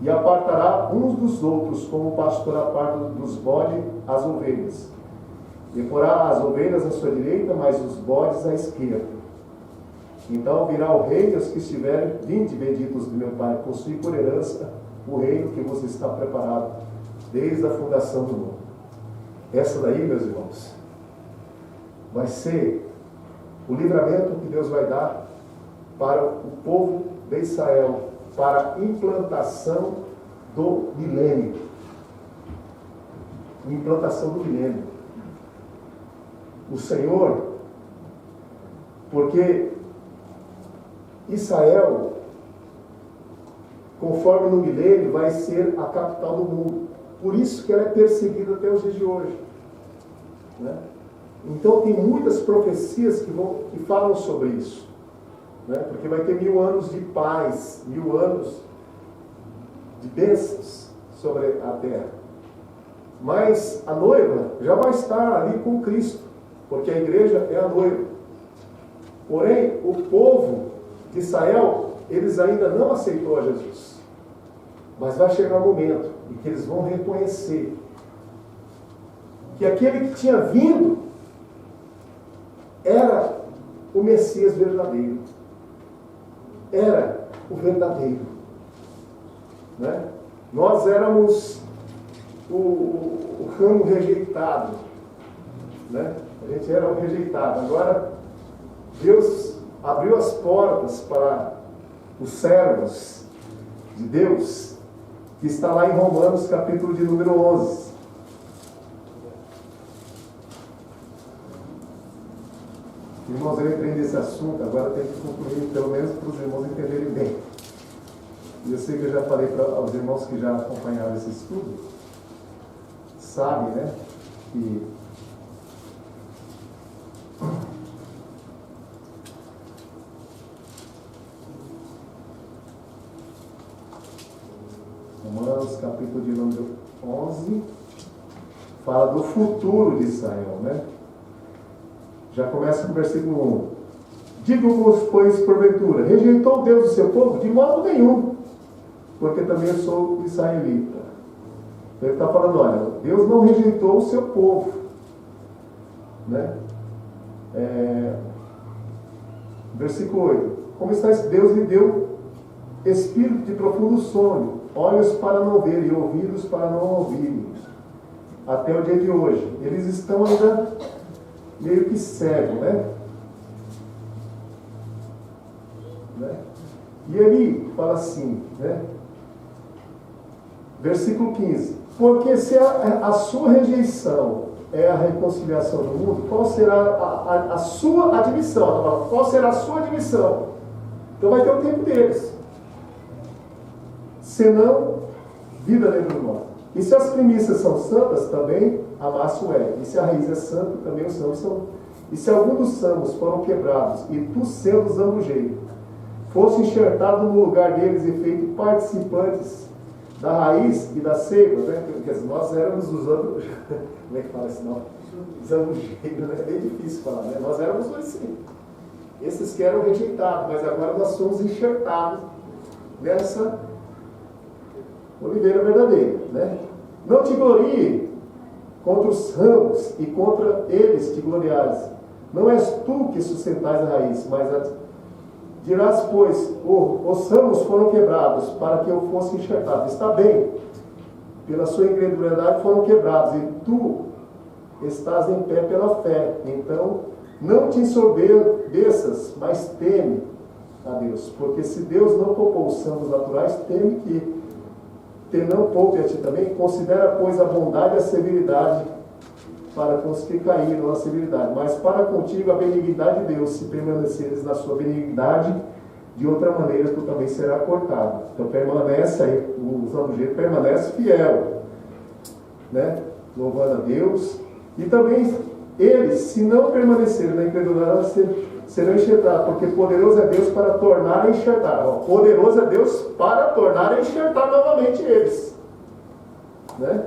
e apartará uns dos outros, como o pastor aparta dos bodes as ovelhas. E porá as ovelhas à sua direita, mas os bodes à esquerda. Então virá o rei, e os que estiverem, vinde benditos do meu Pai, possui por herança o reino que vos está preparado desde a fundação do mundo. Essa daí, meus irmãos, vai ser o livramento que Deus vai dar para o povo de Israel, para a implantação do milênio. Implantação do milênio. O Senhor, porque Israel, conforme no milênio, vai ser a capital do mundo. Por isso que ela é perseguida até os dias de hoje. Né? Então tem muitas profecias que falam sobre isso. Né? Porque vai ter 1000 anos de paz, 1000 anos de bênçãos sobre a terra. Mas a noiva já vai estar ali com Cristo, porque a igreja é a noiva. Porém, o povo de Israel, eles ainda não aceitou a Jesus. Mas vai chegar um momento em que eles vão reconhecer que aquele que tinha vindo era o Messias verdadeiro. Era o verdadeiro. Né? Nós éramos o ramo rejeitado. Né? A gente era o rejeitado. Agora, Deus abriu as portas para os servos de Deus, que está lá em Romanos, capítulo de número 11. Irmãos, eu entrei nesse assunto, agora tem que concluir, pelo menos para os irmãos entenderem bem. E eu sei que eu já falei para os irmãos que já acompanharam esse estudo, sabem, né, que Romanos, capítulo de número 11, fala do futuro de Israel, né? Já começa com o versículo 1. Digo-vos, pois, porventura, rejeitou Deus o seu povo? De modo nenhum, porque também eu sou israelita. Então ele está falando, olha, Deus não rejeitou o seu povo, né? Versículo 8. Como está escrito, Deus lhe deu espírito de profundo sono, olhos para não ver e ouvidos para não ouvir, até o dia de hoje. Eles estão ainda meio que cegos, né? E ele fala assim, né? Versículo 15. Porque se a sua rejeição é a reconciliação do mundo, qual será a sua admissão? Qual será a sua admissão? Então vai ter o tempo deles. Senão, vida dentro do morto. E se as primícias são santas, também a massa o é. E se a raiz é santa, também os ramos são. E se algum dos ramos foram quebrados, e tu sendo zambujeiro, fosse enxertado no lugar deles e feito participantes da raiz e da seiva, né? Porque nós éramos os como é que fala esse nome? Zambujeiro, né? É bem difícil falar, né? Nós éramos assim. Esses que eram rejeitados, mas agora nós somos enxertados nessa oliveira verdadeira, né? Não te glorie contra os ramos e contra eles te gloriares. Não és tu que sustentais a raiz, mas dirás, pois, os ramos foram quebrados para que eu fosse enxertado. Está bem, pela sua incredulidade foram quebrados, e tu estás em pé pela fé. Então, não te ensoberbeças, mas teme a Deus. Porque se Deus não poupou os ramos naturais, teme que não poupe a ti também. Considera, pois, a bondade e a severidade para com os que caíram na severidade. Mas para contigo a benignidade de Deus, se permaneceres na sua benignidade, de outra maneira tu também serás cortado. Então permanece aí, o zambujeiro permanece fiel, né? Louvando a Deus. E também eles, se não permanecerem na incredulidade, serão enxertados, porque poderoso é Deus para tornar a enxertar. Poderoso é Deus para tornar a enxertar novamente eles, né?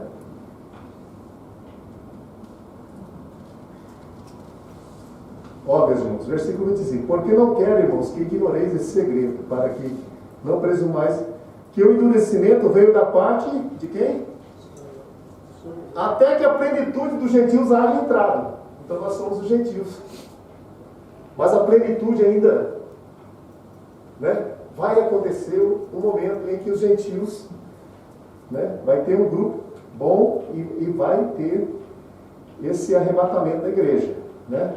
Ó, meus irmãos, versículo 25. Porque não quero, irmãos, que ignoreis esse segredo, para que não presumais que o endurecimento veio da parte de quem? Até que a plenitude dos gentios haja entrado. Então nós somos os gentios. Mas a plenitude ainda, né, vai acontecer um momento em que os gentios, né, vai ter um grupo bom e vai ter esse arrebatamento da igreja, né?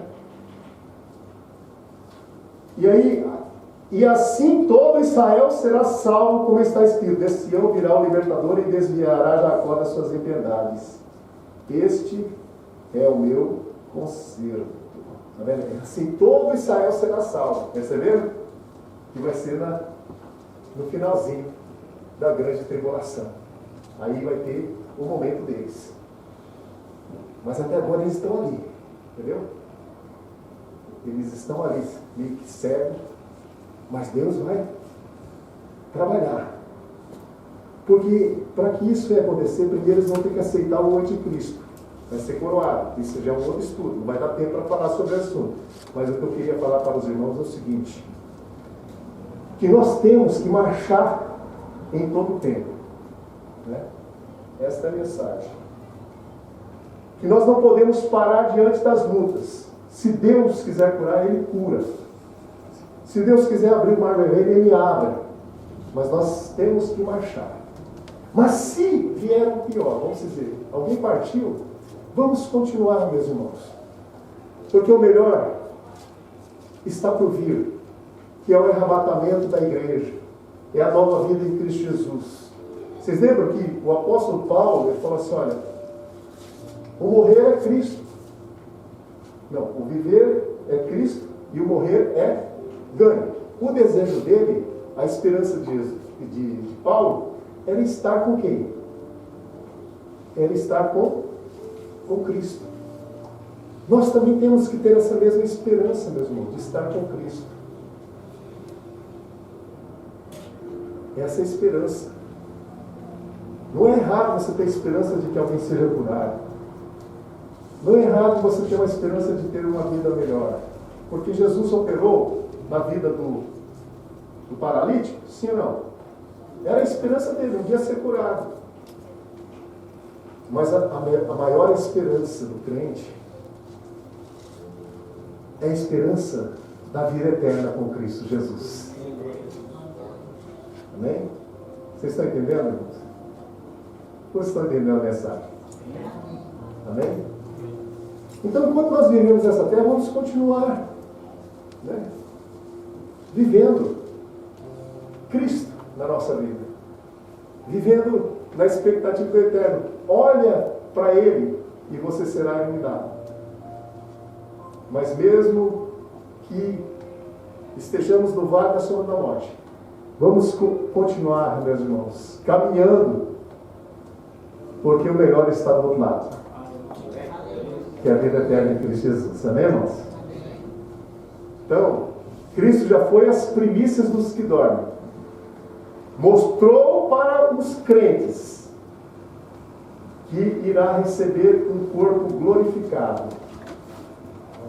E aí, e assim todo Israel será salvo, como está escrito: de Sião virá o libertador e desviará Jacó das suas impiedades. Este é o meu conserto. Tá vendo? Assim todo Israel será salvo. Perceberam? Que vai ser no finalzinho da grande tribulação. Aí vai ter o momento deles. Mas até agora eles estão ali. Entendeu? Eles estão ali, meio que cegos, mas Deus vai trabalhar. Porque para que isso venha acontecer, primeiro eles vão ter que aceitar o anticristo. Vai ser coroado. Isso já é um outro estudo. Não vai dar tempo para falar sobre o assunto. Mas o que eu queria falar para os irmãos é o seguinte: que nós temos que marchar em todo o tempo. Né? Esta é a mensagem. Que nós não podemos parar diante das lutas. Se Deus quiser curar, Ele cura. Se Deus quiser abrir o mar vermelho, Ele abre. Mas nós temos que marchar. Mas se vier o pior, vamos dizer, alguém partiu, vamos continuar, meus irmãos. Porque o melhor está por vir, que é o arrebatamento da igreja. é a nova vida em Cristo Jesus. Vocês lembram que o apóstolo Paulo, ele falou assim, olha, o morrer é Cristo. Não, o viver é Cristo e o morrer é ganho. O desejo dele, a esperança de Paulo, era estar com quem? Era estar com Cristo. Nós também temos que ter essa mesma esperança, meus irmãos, de estar com Cristo. Essa é a esperança. Não é errado você ter esperança de que alguém seja curado. Não é errado você ter uma esperança de ter uma vida melhor. Porque Jesus operou na vida do paralítico? Sim ou não? Era a esperança dele, um dia ser curado. Mas a maior esperança do crente é a esperança da vida eterna com Cristo Jesus. Amém? Vocês estão entendendo, irmãos? Vocês estão entendendo a mensagem? Amém? Então, enquanto nós vivemos essa terra, vamos continuar, né, vivendo Cristo na nossa vida. Vivendo na expectativa do eterno. Olha para Ele e você será iluminado. Mas mesmo que estejamos no vale da sombra da morte, vamos continuar, meus irmãos, caminhando, porque o melhor está do outro lado, que é a vida eterna em Cristo Jesus. Amém, irmãos? Então, Cristo já foi as primícias dos que dormem. Mostrou para os crentes que irá receber um corpo glorificado.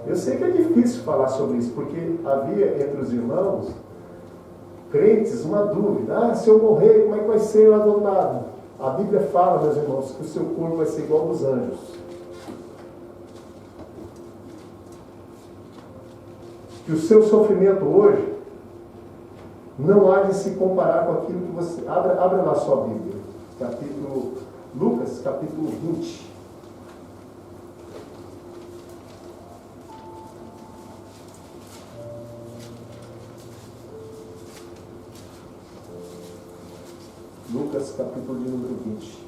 Eu sei que é difícil falar sobre isso, porque havia entre os irmãos crentes uma dúvida. Se eu morrer, como é que vai ser lá do outro lado? A Bíblia fala, meus irmãos, que o seu corpo vai ser igual aos anjos. Que o seu sofrimento hoje não há de se comparar com aquilo que você... Abra lá sua Bíblia. Lucas, capítulo 20. Lucas, capítulo de número 20.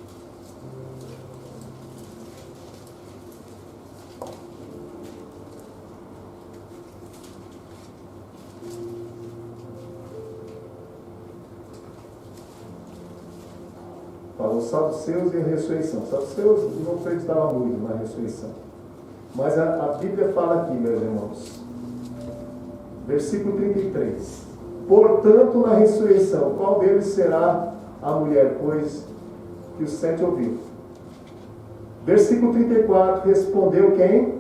Fala os saduceus e a ressurreição. Os saduceus não acreditavam muito na ressurreição. Mas a Bíblia fala aqui, meus irmãos. Versículo 33. Portanto, na ressurreição, qual deles será a mulher, pois que os 7 ouviram? Versículo 34, respondeu quem?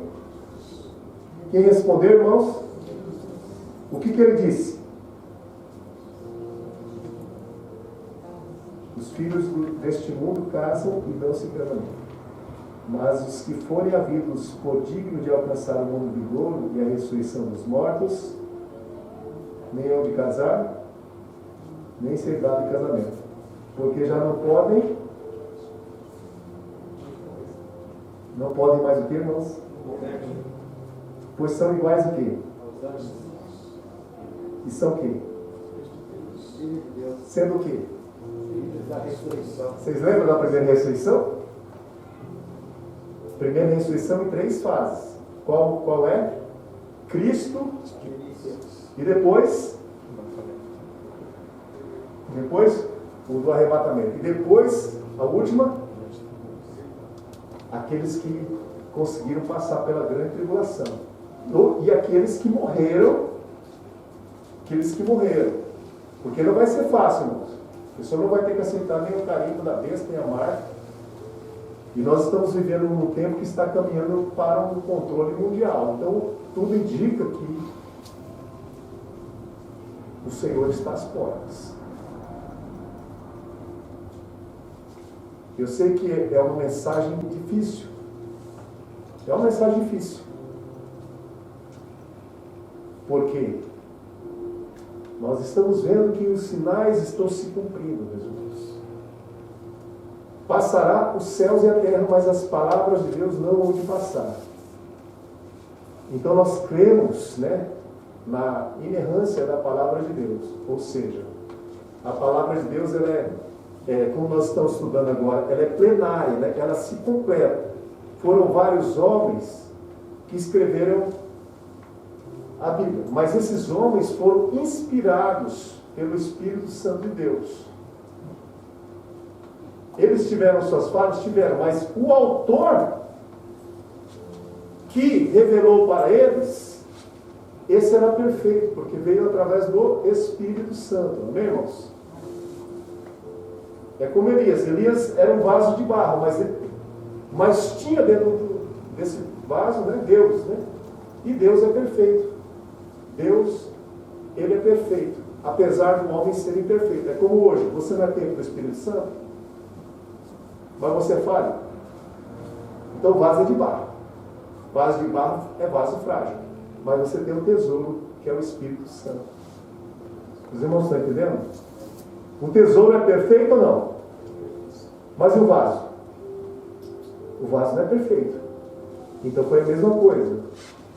Quem respondeu, irmãos? O que ele disse? Os filhos deste mundo casam e dão-se em casamento. Mas os que forem havidos por digno de alcançar o mundo vindouro e a ressurreição dos mortos, nem hão de casar, nem ser dado em casamento. Porque já não podem mais o que, irmãos? Pois são iguais o quê? E são o quê? Sendo o quê? Vocês lembram da primeira ressurreição? Primeira ressurreição em 3 fases. Qual é? Cristo. E depois o do arrebatamento. E depois, a última, aqueles que conseguiram passar pela grande tribulação. E aqueles que morreram. Porque não vai ser fácil, irmãos. A pessoa não vai ter que aceitar nem o carimbo da besta, nem a marca. E nós estamos vivendo num tempo que está caminhando para um controle mundial. Então, tudo indica que o Senhor está às portas. Eu sei que é uma mensagem difícil. É uma mensagem difícil. Por quê? Nós estamos vendo que os sinais estão se cumprindo, meus irmãos. Passará os céus e a terra, mas as palavras de Deus não hão de passar. Então nós cremos, né, na inerrância da palavra de Deus. Ou seja, A palavra de Deus, ela como nós estamos estudando agora, ela é plenária, né? Ela se completa. Foram vários homens que escreveram a Bíblia, mas esses homens foram inspirados pelo Espírito Santo de Deus. Eles tiveram suas falhas? Tiveram, mas o autor que revelou para eles, esse era perfeito, porque veio através do Espírito Santo, amém, irmãos? É como Elias. Elias era um vaso de barro, mas tinha dentro desse vaso, né, Deus, né? E Deus é perfeito. Deus, ele é perfeito, apesar do homem ser imperfeito. É como hoje, você não é templo do Espírito Santo, mas você é falho. Então vaso é de barro. Vaso de barro é vaso frágil. Mas você tem um tesouro, que é o Espírito Santo. Os irmãos estão entendendo? O tesouro é perfeito ou não? Mas e o vaso? O vaso não é perfeito. Então foi a mesma coisa.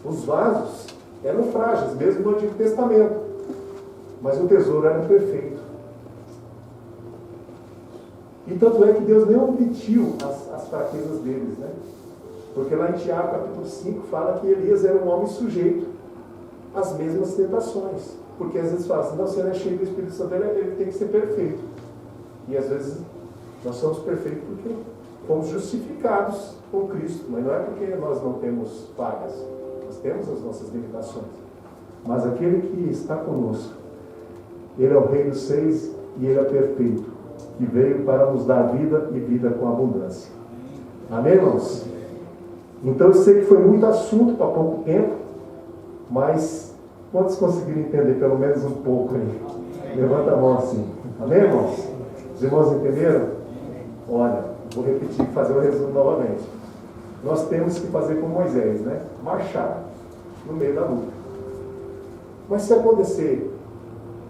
Os vasos eram frágeis, mesmo no Antigo Testamento. Mas o tesouro era perfeito. E tanto é que Deus nem omitiu as fraquezas deles, né? Porque lá em Tiago, capítulo 5, fala que Elias era um homem sujeito às mesmas tentações. Porque às vezes fala assim, não, se ele é cheio do Espírito Santo, ele tem que ser perfeito. E às vezes nós somos perfeitos porque fomos justificados com Cristo. Mas não é porque nós não temos falhas. Nós temos as nossas limitações. Mas aquele que está conosco, ele é o Rei dos Seis e ele é perfeito, que veio para nos dar vida e vida com abundância. Amém, irmãos? Então eu sei que foi muito assunto para pouco tempo, mas quantos conseguiram entender pelo menos um pouco aí? Levanta a mão assim. Amém, irmãos? Os irmãos entenderam? Olha, vou repetir, fazer o resumo novamente. Nós temos que fazer como Moisés, né? Marchar no meio da luta. Mas se acontecer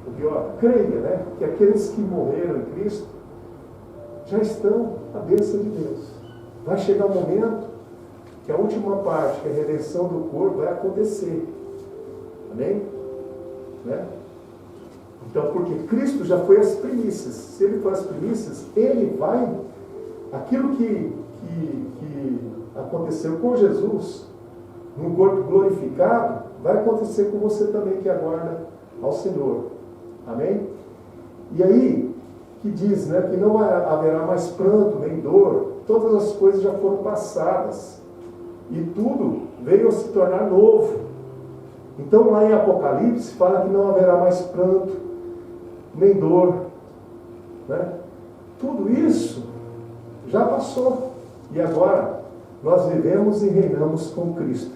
o pior, creia, né? Que aqueles que morreram em Cristo já estão à bênção de Deus. Vai chegar um momento que a última parte, que é a redenção do corpo, vai acontecer. Amém? Né? Então, porque Cristo já foi as primícias. Se ele for as primícias, ele vai... Aquilo que aconteceu com Jesus, no corpo glorificado, vai acontecer com você também, que aguarda ao Senhor. Amém? E aí, que diz, né, que não haverá mais pranto, nem dor, todas as coisas já foram passadas. E tudo veio a se tornar novo. Então lá em Apocalipse fala que não haverá mais pranto, nem dor, né? Tudo isso já passou. E agora nós vivemos e reinamos com Cristo.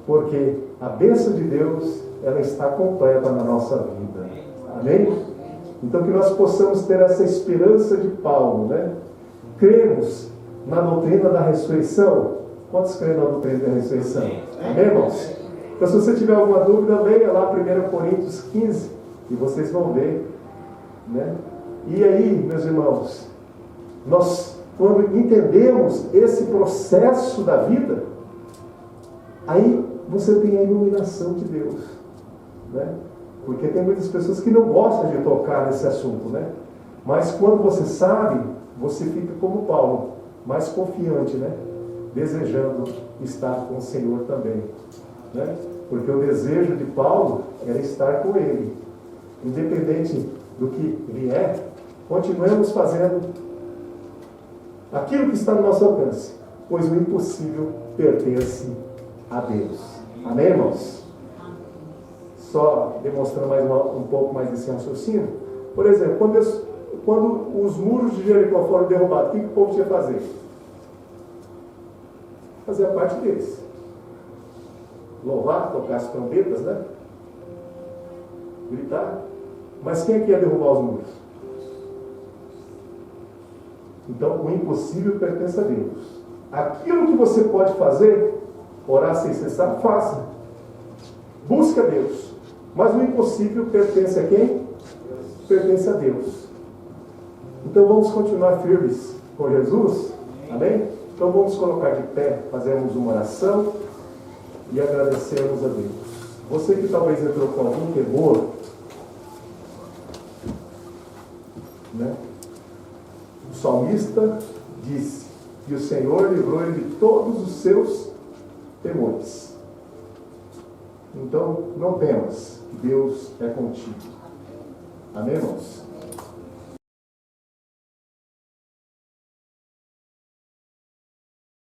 Porque a bênção de Deus, ela está completa na nossa vida. Amém? Então que nós possamos ter essa esperança de Paulo, né? Cremos na doutrina da ressurreição. Quantos creem na doutrina da ressurreição? Amém, irmãos? Então, se você tiver alguma dúvida, leia lá 1 Coríntios 15 e vocês vão ver, né? E aí, meus irmãos, nós, quando entendemos esse processo da vida, aí você tem a iluminação de Deus, né? Porque tem muitas pessoas que não gostam de tocar nesse assunto, né? Mas quando você sabe, você fica como Paulo, mais confiante, né? Desejando estar com o Senhor também, né? Porque o desejo de Paulo era estar com Ele. Independente do que vier, continuemos fazendo aquilo que está no nosso alcance, pois o impossível pertence a Deus. Amém, irmãos? Só demonstrando mais um pouco mais desse raciocínio. Por exemplo, quando os muros de Jericó foram derrubados, o que o povo tinha que fazer? Fazer a parte deles. Louvar, tocar as trombetas, né? Gritar. Mas quem é que ia derrubar os muros? Então, o impossível pertence a Deus. Aquilo que você pode fazer, orar sem cessar, faça. Busca Deus. Mas o impossível pertence a quem? Pertence a Deus. Então, vamos continuar firmes com Jesus? Amém? Então vamos colocar de pé, fazermos uma oração e agradecermos a Deus. Você que talvez entrou com algum temor, né? O salmista disse que o Senhor livrou ele de todos os seus temores. Então, não temas, que Deus é contigo. Amém, irmãos?